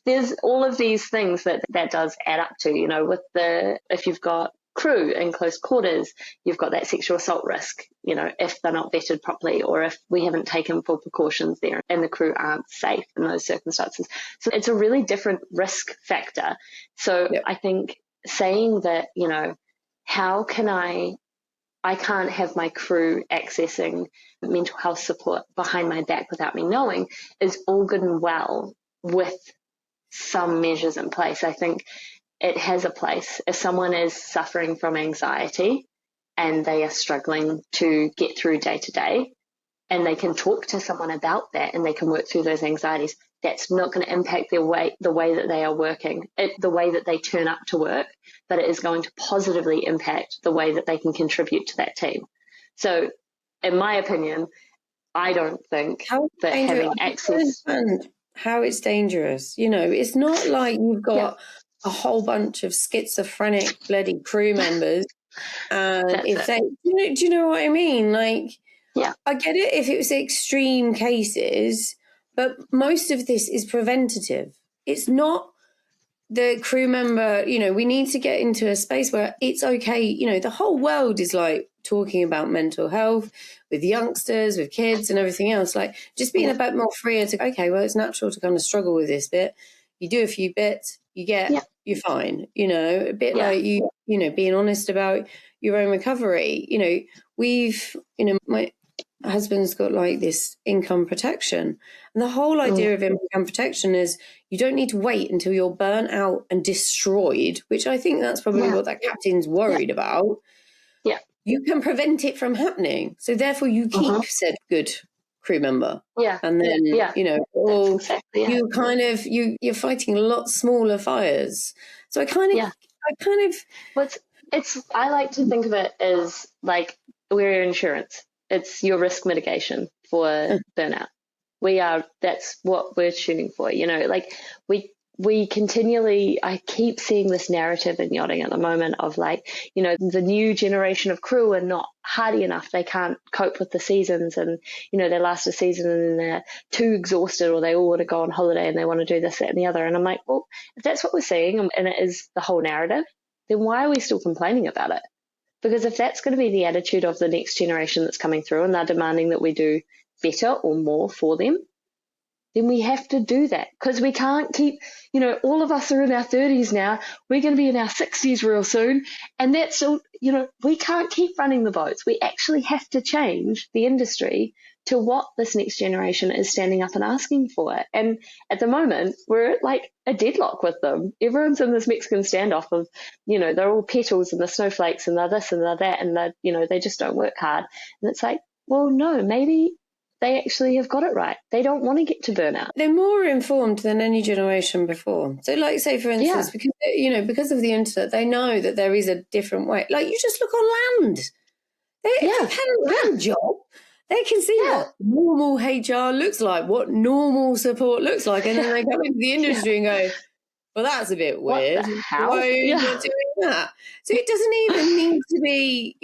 there's all of these things that does add up to, if you've got crew in close quarters, you've got that sexual assault risk, if they're not vetted properly or if we haven't taken full precautions there and the crew aren't safe in those circumstances. So it's a really different risk factor. So I think saying that, how can I I can't have my crew accessing mental health support behind my back without me knowing is all good and well with some measures in place. I think it has a place. If someone is suffering from anxiety and they are struggling to get through day to day, and they can talk to someone about that and they can work through those anxieties, that's not going to impact the way that they are working, the way that they turn up to work, but it is going to positively impact the way that they can contribute to that team. So in my opinion, I don't think that having access... How it's dangerous. It's not like you've got a whole bunch of schizophrenic bloody crew members. And if they, do you know what I mean? Like, I get it if it was extreme cases, but most of this is preventative. It's not the crew member, we need to get into a space where it's okay. The whole world is like talking about mental health with youngsters, with kids and everything else, like just being a bit more freer to, okay, well, it's natural to kind of struggle with this bit. You do a few bits, you're fine, a bit like being honest about your own recovery. My husband's got like this income protection, and the whole idea of income protection is you don't need to wait until you're burnt out and destroyed, which I think that's probably what that captain's worried about. You can prevent it from happening, so therefore you keep said good crew member, and then you kind of you're fighting a lot smaller fires. So I like to think of it as like we're insurance. It's your risk mitigation for burnout. That's what we're shooting for. Like we continually, I keep seeing this narrative in yachting at the moment of like, the new generation of crew are not hardy enough. They can't cope with the seasons, and, they last a season and then they're too exhausted, or they all want to go on holiday and they want to do this, that and the other. And I'm like, well, if that's what we're seeing and it is the whole narrative, then why are we still complaining about it? Because if that's going to be the attitude of the next generation that's coming through and they're demanding that we do better or more for them, then we have to do that, because we can't keep, all of us are in our 30s now. We're going to be in our 60s real soon. And that's all, we can't keep running the boats. We actually have to change the industry to what this next generation is standing up and asking for. And at the moment, we're at like a deadlock with them. Everyone's in this Mexican standoff of, they're all petals and the snowflakes and they're this and they're that, and they just don't work hard. And it's like, well, no, maybe they actually have got it right. They don't want to get to burnout. They're more informed than any generation before. So like, say, for instance, because of the internet, they know that there is a different way. Like, you just look on land. If they've had a land job, they can see what normal HR looks like, what normal support looks like, and then they come into the industry and go, well, that's a bit weird. Why are you not doing that? So it doesn't even need to be,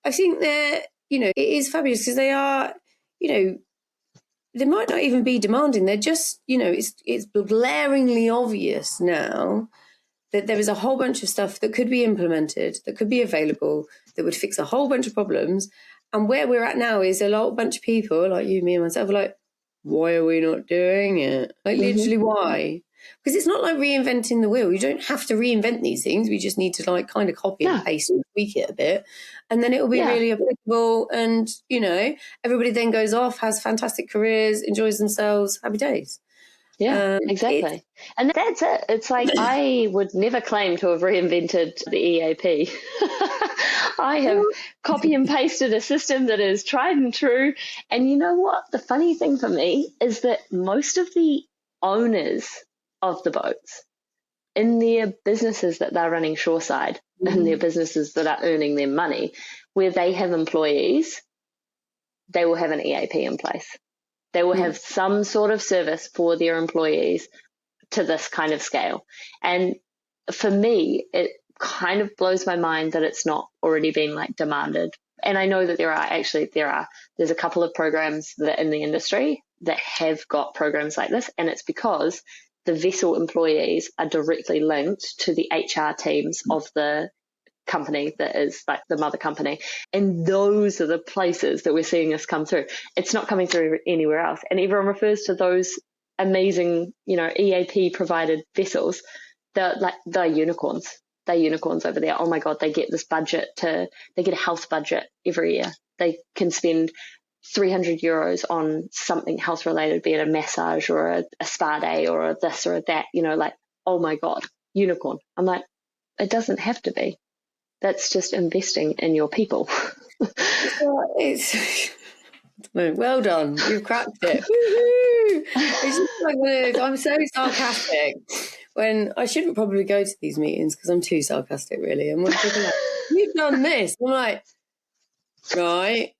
I think they're, it is fabulous because they are, they might not even be demanding. They're just, it's glaringly obvious now that there is a whole bunch of stuff that could be implemented, that could be available, that would fix a whole bunch of problems. And where we're at now is a whole bunch of people like you, me and myself are like, why are we not doing it? Like, literally, why? Because it's not like reinventing the wheel. You don't have to reinvent these things. We just need to like kind of copy and paste and tweak it a bit. And then it will be really applicable. And, everybody then goes off, has fantastic careers, enjoys themselves, happy days. Yeah, exactly. And that's it. It's like I would never claim to have reinvented the EAP. I have copy and pasted a system that is tried and true. And you know what? The funny thing for me is that most of the owners of the boats in their businesses that they're running shoreside and their businesses that are earning their money, where they have employees, they will have an EAP in place. They will have some sort of service for their employees to this kind of scale. And for me, it kind of blows my mind that it's not already been like demanded. And I know that there's a couple of programs that in the industry that have got programs like this. And it's because the vessel employees are directly linked to the HR teams of the company that is like the mother company. And those are the places that we're seeing this come through. It's not coming through anywhere else. And everyone refers to those amazing, EAP provided vessels. They're unicorns. they're unicorns over there. Oh my God, they get this budget they get a health budget every year. They can spend 300 euros on something health related, be it a massage or a spa day or a this or a that, like, oh my God, unicorn. I'm like, it doesn't have to be. That's just investing in your people. Well done. You've cracked it. Woo-hoo! It's just like I'm so sarcastic when I shouldn't probably go to these meetings because I'm too sarcastic, really. And when people are like, you've done this, I'm like, right.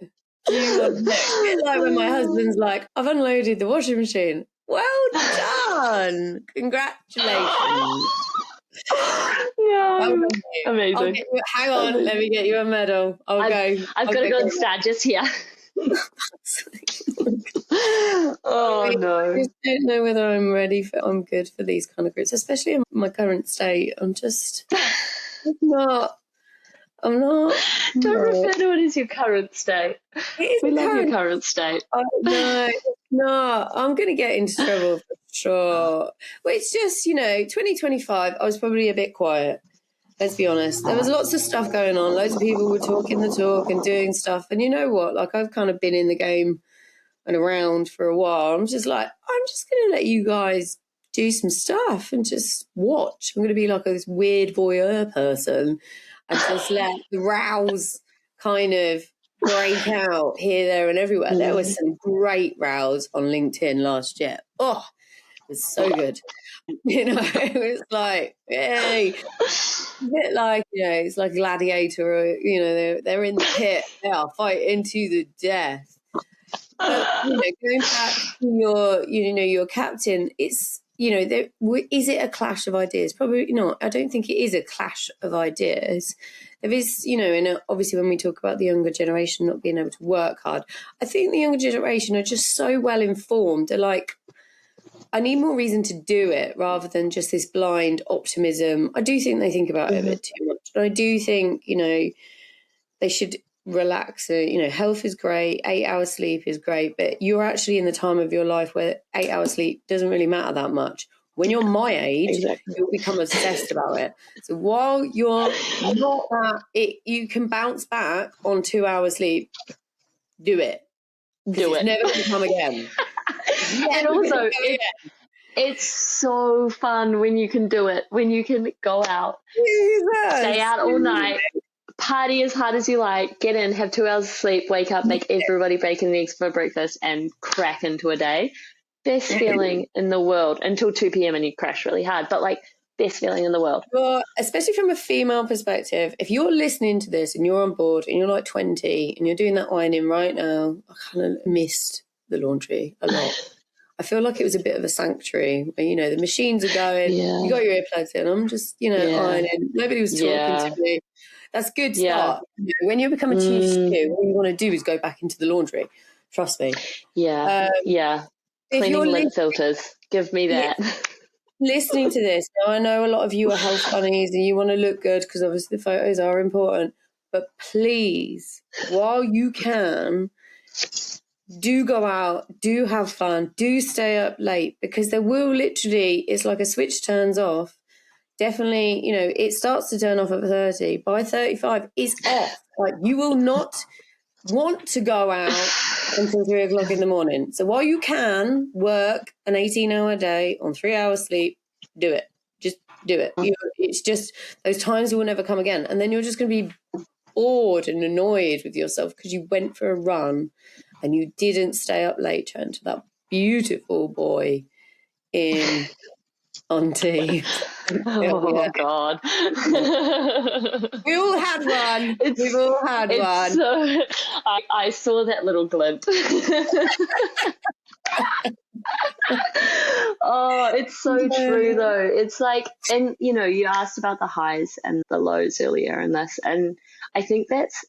You want next? It's like when my husband's like, I've unloaded the washing machine. Well done. Congratulations. No. Amazing. Hang on, amazing. Let me get you a medal. I've got to go and start just here. Oh no. I just don't know whether I'm good for these kind of groups, especially in my current state. I'm not. Don't refer to it as your current state. We love your current state. No, it's not. I'm going to get into trouble for sure. Well, it's just, 2025, I was probably a bit quiet. Let's be honest. There was lots of stuff going on. Loads of people were talking the talk and doing stuff. And you know what? Like, I've kind of been in the game and around for a while. I'm just like, I'm just going to let you guys do some stuff and just watch. I'm going to be like this weird voyeur person and just let the rows kind of break out here, there and everywhere. There was some great rows on LinkedIn last year. Oh, it was so good. It was like, hey, a bit like, it's like Gladiator, or, they're in the pit, they are fighting to the death. But, going back to your captain, it's, is it a clash of ideas? Probably not. I don't think it is a clash of ideas. There is, and obviously when we talk about the younger generation not being able to work hard, I think the younger generation are just so well informed. They're like, I need more reason to do it rather than just this blind optimism. I do think they think about it a bit too much. And I do think, they should relax. Health is great. 8 hours sleep is great. But you're actually in the time of your life where 8 hours sleep doesn't really matter that much. When you're my age, you'll become obsessed about it. So while you're not you can bounce back on 2 hours sleep, do it. Do it. It's never going to come again. And also, it's so fun when you can do it, when you can go out, stay out all night, party as hard as you like, get in, have 2 hours of sleep, wake up, make everybody bacon and eggs for breakfast and crack into a day. Best feeling in the world until 2 p.m. and you crash really hard. But best feeling in the world. Well, especially from a female perspective, if you're listening to this and you're on board and you're like 20 and you're doing that ironing right now, I kind of missed the laundry a lot. I feel like it was a bit of a sanctuary where, the machines are going, you got your earplugs in, I'm just, ironing. Nobody was talking to me. That's good start. When you become a chief stew, what you want to do is go back into the laundry. Trust me. Cleaning lint filters. Give me that. Listening to this, now I know a lot of you are health bunnies and you want to look good because obviously the photos are important, but please, while you can, do go out, do have fun, do stay up late, because there will literally, it's like a switch turns off. Definitely, it starts to turn off at 30. By 35, it's off. Like, you will not want to go out until 3 o'clock in the morning. So while you can work an 18-hour day on 3 hours sleep, do it. Just do it. It's just those times will never come again. And then you're just going to be bored and annoyed with yourself because you went for a run and you didn't stay up late chatting to that beautiful boy in Auntie. Oh, God. We all had one. We've all had one. So, I saw that little glint. Oh, it's so true, though. It's like, and, you asked about the highs and the lows earlier in this, and I think that's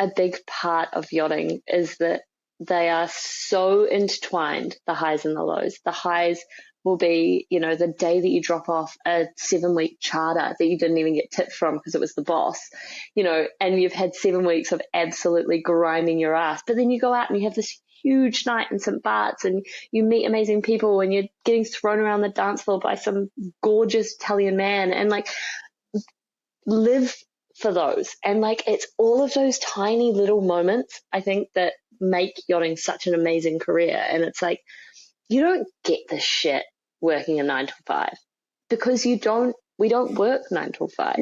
a big part of yachting is that they are so intertwined, the highs and the lows. The highs will be, the day that you drop off a 7-week charter that you didn't even get tipped from because it was the boss, and you've had 7 weeks of absolutely grinding your ass. But then you go out and you have this huge night in St. Bart's and you meet amazing people and you're getting thrown around the dance floor by some gorgeous Italian man. And live for those. And like, it's all of those tiny little moments, I think, that make yachting such an amazing career. And it's like, you don't get this shit working a 9 to 5, because we don't work 9 to 5.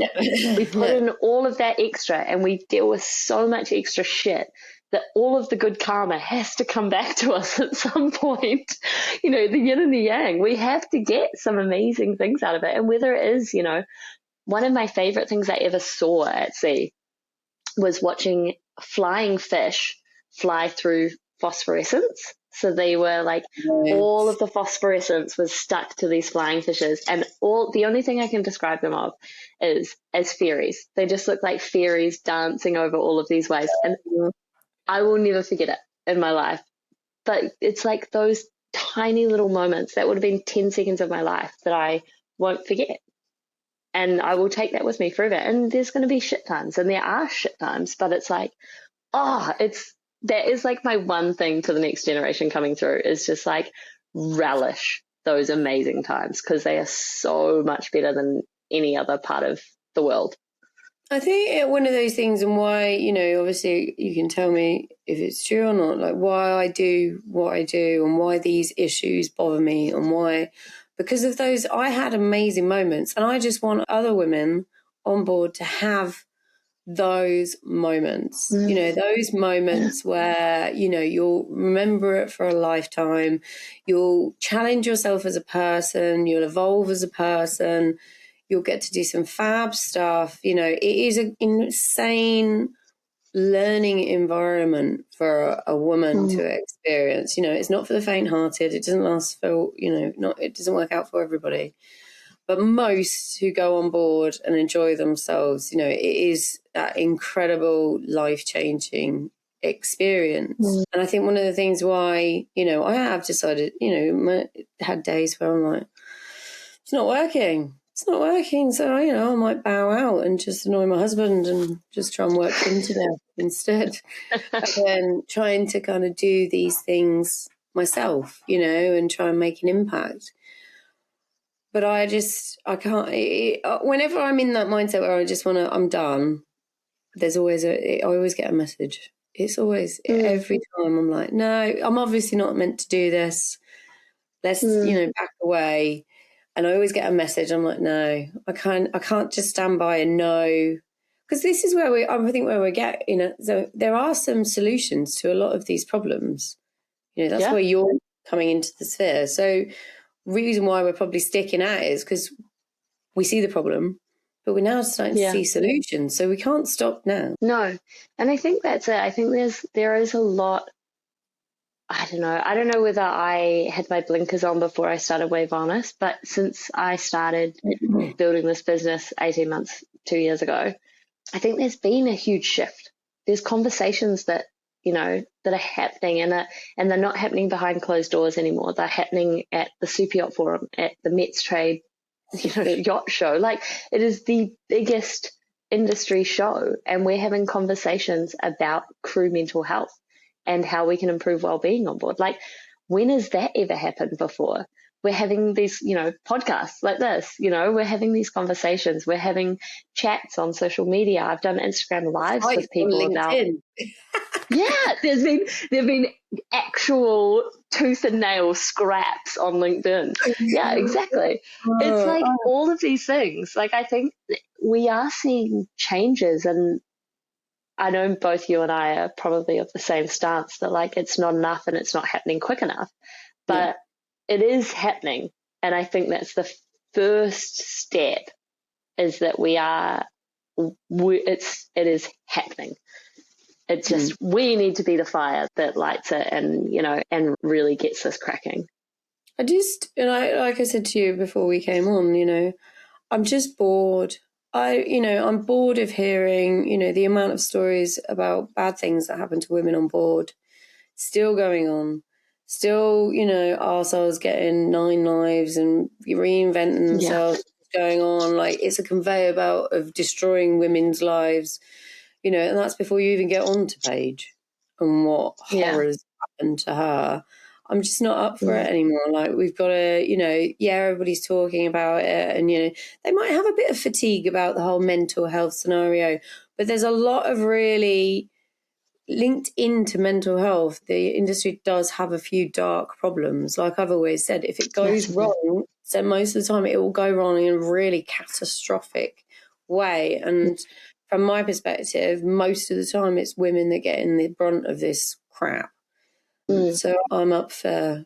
We put in all of that extra, and we deal with so much extra shit that all of the good karma has to come back to us at some point. The yin and the yang, we have to get some amazing things out of it. And whether it is, one of my favorite things I ever saw at sea was watching flying fish fly through phosphorescence. So they were like, all of the phosphorescence was stuck to these flying fishes, and the only thing I can describe them of is as fairies. They just look like fairies dancing over all of these waves, and I will never forget it in my life. But it's like those tiny little moments that would have been 10 seconds of my life that I won't forget. And I will take that with me forever. And there's going to be shit times, and there are shit times, but it's like, that is like my one thing to the next generation coming through, is just like relish those amazing times, because they are so much better than any other part of the world. I think one of those things, and why, obviously you can tell me if it's true or not, like why I do what I do and why these issues bother me, and why, because of those, I had amazing moments, and I just want other women on board to have those moments, those moments where, you'll remember it for a lifetime, you'll challenge yourself as a person, you'll evolve as a person, you'll get to do some fab stuff. It is an insane learning environment for a woman to experience. It's not for the faint-hearted. It doesn't last for, it doesn't work out for everybody. But most who go on board and enjoy themselves, it is that incredible life-changing experience. And I think one of the things why, I have decided, had days where I'm like, it's not working. So, I might bow out and just annoy my husband and just try and work into that instead. And then trying to kind of do these things myself, and try and make an impact. But I can't, whenever I'm in that mindset where I just I'm done, there's always I always get a message. It's always, every time I'm like, no, I'm obviously not meant to do this. Let's, back away. And I always get a message. I'm like, no, I can't just stand by and know. Because this is where I think where we get, so there are some solutions to a lot of these problems. That's where you're coming into the sphere. So reason why we're probably sticking at it is because we see the problem, but we're now starting to see solutions. So we can't stop now. No. And I think that's it. I think there is a lot. I don't know whether I had my blinkers on before I started WaveWellness, but since I started building this business 18 months, 2 years ago, I think there's been a huge shift. There's conversations that, that are happening, and they're not happening behind closed doors anymore. They're happening at the Superyacht Forum, at the Mets Trade, yacht show. Like, it is the biggest industry show, and we're having conversations about crew mental health and how we can improve well-being on board. Like, when has that ever happened before? We're having these, podcasts like this, we're having these conversations. We're having chats on social media. I've done Instagram lives with people about. Yeah, there've been actual tooth and nail scraps on LinkedIn. Yeah, exactly. It's like all of these things. Like, I think we are seeing changes, and I know both you and I are probably of the same stance that, like, it's not enough and it's not happening quick enough, but it is happening. And I think that's the first step, is that it is happening. It's just, we need to be the fire that lights it and, and really gets this cracking. Like I said to you before we came on, I'm just bored. I'm bored of hearing, the amount of stories about bad things that happen to women on board still going on. Still, arseholes getting 9 lives and reinventing themselves going on. Like, it's a conveyor belt of destroying women's lives, and that's before you even get on to Paige and what horrors happened to her. I'm just not up for it anymore. Like, we've got to, everybody's talking about it, and, they might have a bit of fatigue about the whole mental health scenario, but there's a lot of really linked into mental health. The industry does have a few dark problems. Like I've always said, if it goes wrong, so most of the time it will go wrong in a really catastrophic way. And from my perspective, most of the time it's women that get in the brunt of this crap. So I'm up for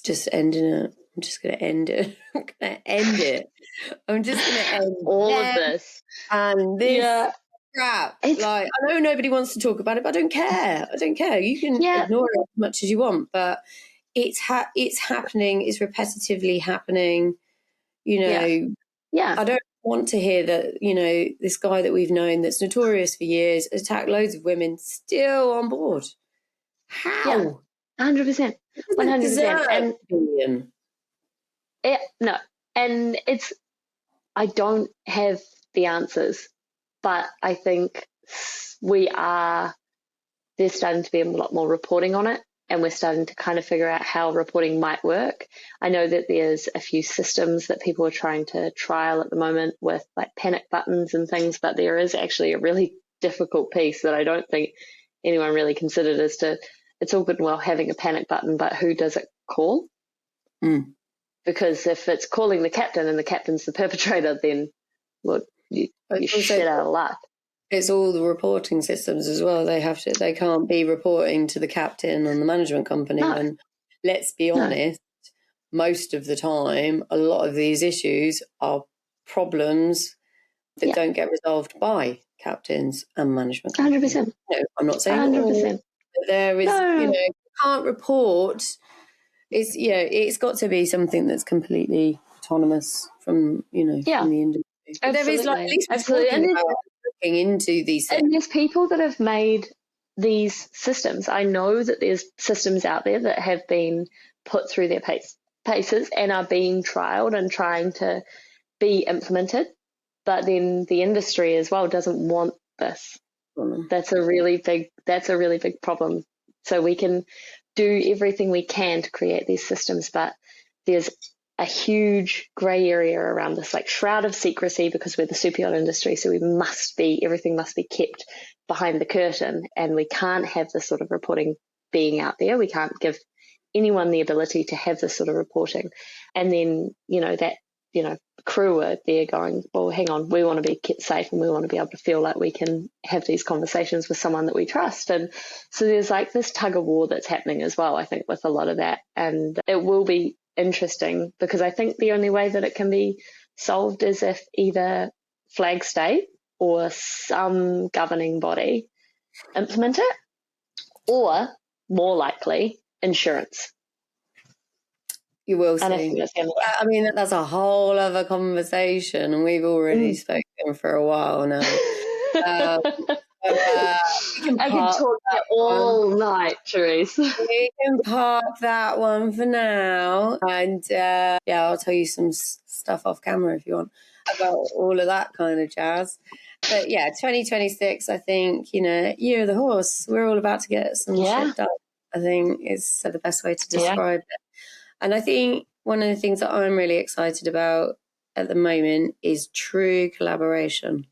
just ending it. I'm just going to end it. I'm going to end it. I'm just going to end all of this. And this crap. Like, I know nobody wants to talk about it, but I don't care. You can ignore it as much as you want, but it's happening. It's repetitively happening. I don't want to hear that, this guy that we've known that's notorious for years attacked loads of women still on board. How? 100%. 100%. And I don't have the answers, but I think there's starting to be a lot more reporting on it, and we're starting to kind of figure out how reporting might work. I know that there's a few systems that people are trying to trial at the moment with like panic buttons and things, but there is actually a really difficult piece that I don't think anyone really considered as to, it's all good and well having a panic button, but who does it call? Because if it's calling the captain and the captain's the perpetrator, then you shit out of luck. It's all the reporting systems as well. They can't be reporting to the captain and the management company. No. And let's be honest, most of the time, a lot of these issues are problems that don't get resolved by captains and management companies. 100%. No, I'm not saying 100%. There is, you can't report. It's got to be something that's completely autonomous from, from the industry. But there is, at least talking about looking into these things. And there's people that have made these systems. I know that there's systems out there that have been put through their paces and are being trialed and trying to be implemented. But then the industry as well doesn't want this. That's a really big problem. So we can do everything we can to create these systems, but there's a huge grey area around this, like shroud of secrecy, because we're the super yacht industry, so everything must be kept behind the curtain, and we can't have this sort of reporting being out there. We can't give anyone the ability to have this sort of reporting. And then, crew are there going, well, hang on, we want to be kept safe and we want to be able to feel like we can have these conversations with someone that we trust. And so there's like this tug of war that's happening as well, I think, with a lot of that. And it will be interesting, because I think the only way that it can be solved is if either flag state or some governing body implement it, or more likely insurance. You will see. And I think that's the only way. I mean, that's a whole other conversation, and we've already spoken for a while now. I can talk all night, Cherise. We can park that one for now, and I'll tell you some stuff off camera if you want about all of that kind of jazz. But 2026, I think, year of the horse. We're all about to get some shit done. I think is the best way to describe it. And I think one of the things that I'm really excited about at the moment is true collaboration.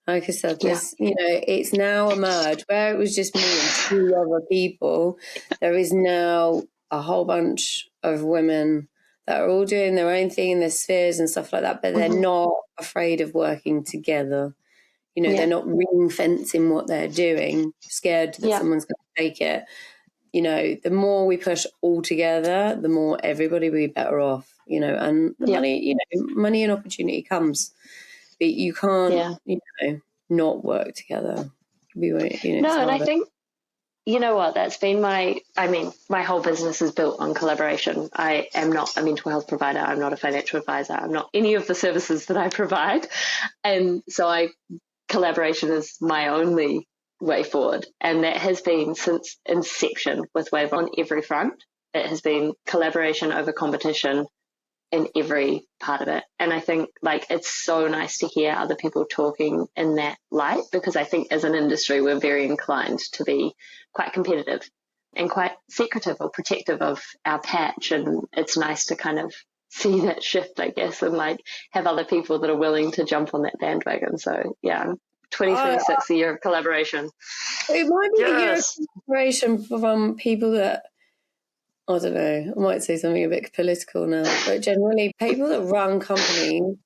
Like I said, it's now emerged where it was just me and two other people. There is now a whole bunch of women that are all doing their own thing in their spheres and stuff like that, but they're not afraid of working together. They're not ring fencing what they're doing, scared that someone's going to take it. The more we push all together, the more everybody will be better off, and the money and opportunity comes, but you can't, not work together. And I think, that's been my whole business is built on collaboration. I am not a mental health provider. I'm not a financial advisor. I'm not any of the services that I provide. And so collaboration is my only way forward, and that has been since inception with Wave on every front. It has been collaboration over competition in every part of it, and I think it's so nice to hear other people talking in that light, because I think as an industry we're very inclined to be quite competitive, and quite secretive or protective of our patch. And it's nice to kind of see that shift, I guess, and like have other people that are willing to jump on that bandwagon. So yeah, 2026, the year of collaboration. It might be a year of collaboration from people that, I don't know, I might say something a bit political now, but generally people that run companies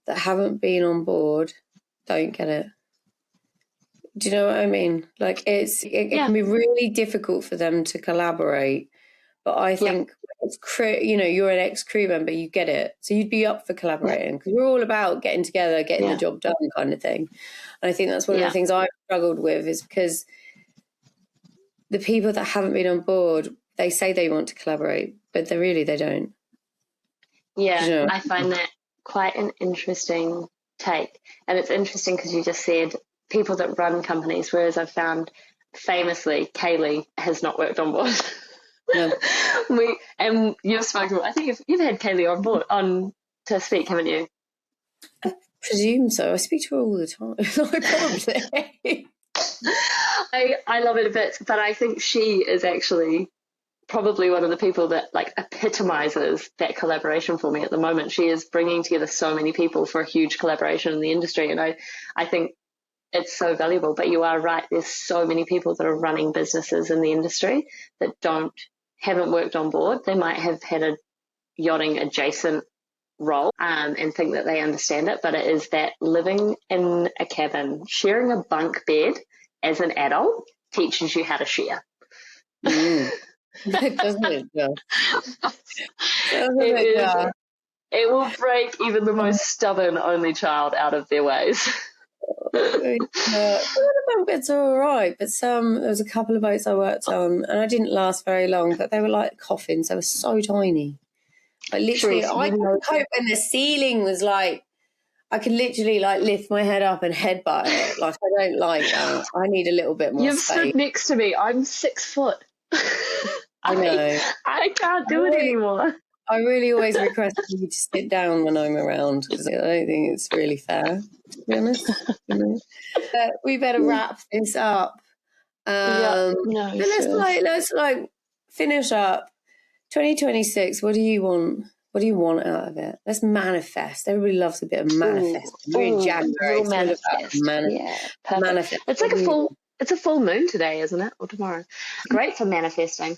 that haven't been on board don't get it. Do you know what I mean? Like it can be really difficult for them to collaborate, but I think it's you're an ex-crew member, you get it, so you'd be up for collaborating because we're all about getting together, getting the job done, kind of thing. And I think that's one of the things I've struggled with is because the people that haven't been on board, they say they want to collaborate, but they don't. Yeah, you know? I find that quite an interesting take, and it's interesting because you just said people that run companies, whereas I've found famously Kaylee has not worked on board. No. And you've spoken, I think you've had Kaylee on board to speak, haven't you? I presume so. I speak to her all the time. Probably. I love it a bit, but I think she is actually probably one of the people that like epitomizes that collaboration for me at the moment. She is bringing together so many people for a huge collaboration in the industry, and I think it's so valuable. But you are right, there's so many people that are running businesses in the industry that haven't worked on board. They might have had a yachting adjacent role and think that they understand it, but it is that living in a cabin, sharing a bunk bed as an adult teaches you how to share. Doesn't it? It will break even the most stubborn only child out of their ways. The bunk beds are all right, but there was a couple of boats I worked on and I didn't last very long, but they were like coffins. They were so tiny. Like literally, I couldn't cope when the ceiling was like, I could literally like lift my head up and headbutt it. Like I don't like that. I need a little bit more You've space. stood next to me. I'm 6 foot. I know. I can't do it anymore. I really always request you to sit down when I'm around because I don't think it's really fair, to be honest. We better wrap this up. Let's finish up. 2026. What do you want? What do you want out of it? Let's manifest. Everybody loves a bit of manifest. We're in January. Manifest. It's like it's a full moon today, isn't it? Or tomorrow. Great for manifesting.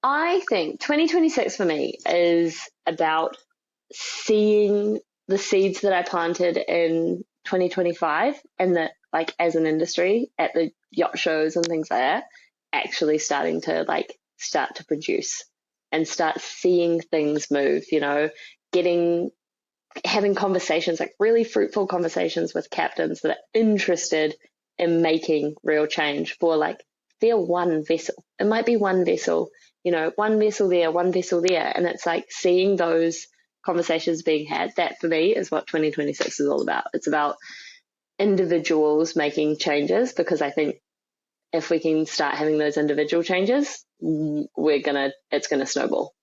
I think 2026 for me is about seeing the seeds that I planted in 2025 and that like as an industry at the yacht shows and things like that, actually starting to produce and start seeing things move, having conversations, like really fruitful conversations with captains that are interested in making real change for like their one vessel. It might be one vessel, one vessel there, one vessel there. And it's like seeing those conversations being had. That for me is what 2026 is all about. It's about individuals making changes, because I think if we can start having those individual changes, it's gonna snowball.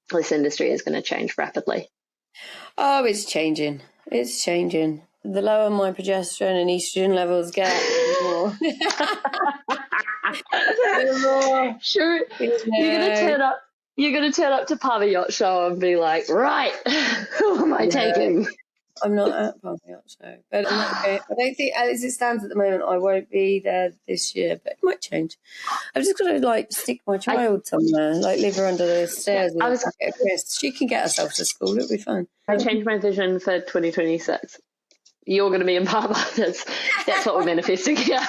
This industry is gonna change rapidly. Oh, it's changing. It's changing. The lower my progesterone and estrogen levels get, the more. Sure, you're gonna turn up to Palmer Yacht Show and be like, right, who am I taking? I'm not at Palmer Yacht Show, but I don't think, as it stands at the moment, I won't be there this year, but it might change. I've just got to stick my child somewhere, leave her under the stairs with a bucket of crisps. She can get herself to school. It'll be fun. I changed my vision for 2026. You're going to be in Palmer. That's what we're manifesting here.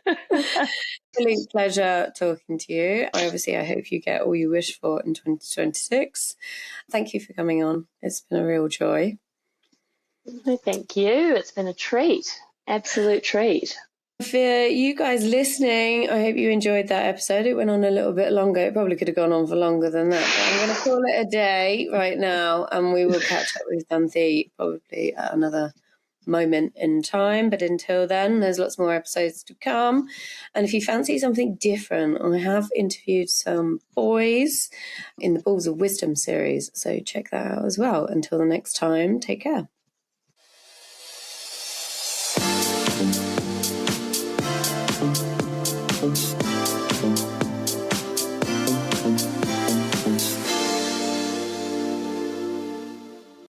Absolute pleasure talking to you. I hope you get all you wish for in 2026. Thank you for coming on. It's been a real joy. Thank you. It's been a treat. Absolute treat. For you guys listening, I hope you enjoyed that episode. It went on a little bit longer. It probably could have gone on for longer than that. But I'm going to call it a day right now, and we will catch up with Xanthe probably at another moment in time. But until then, there's lots more episodes to come. And if you fancy something different, I have interviewed some boys in the Balls of Wisdom series. So check that out as well. Until the next time, take care.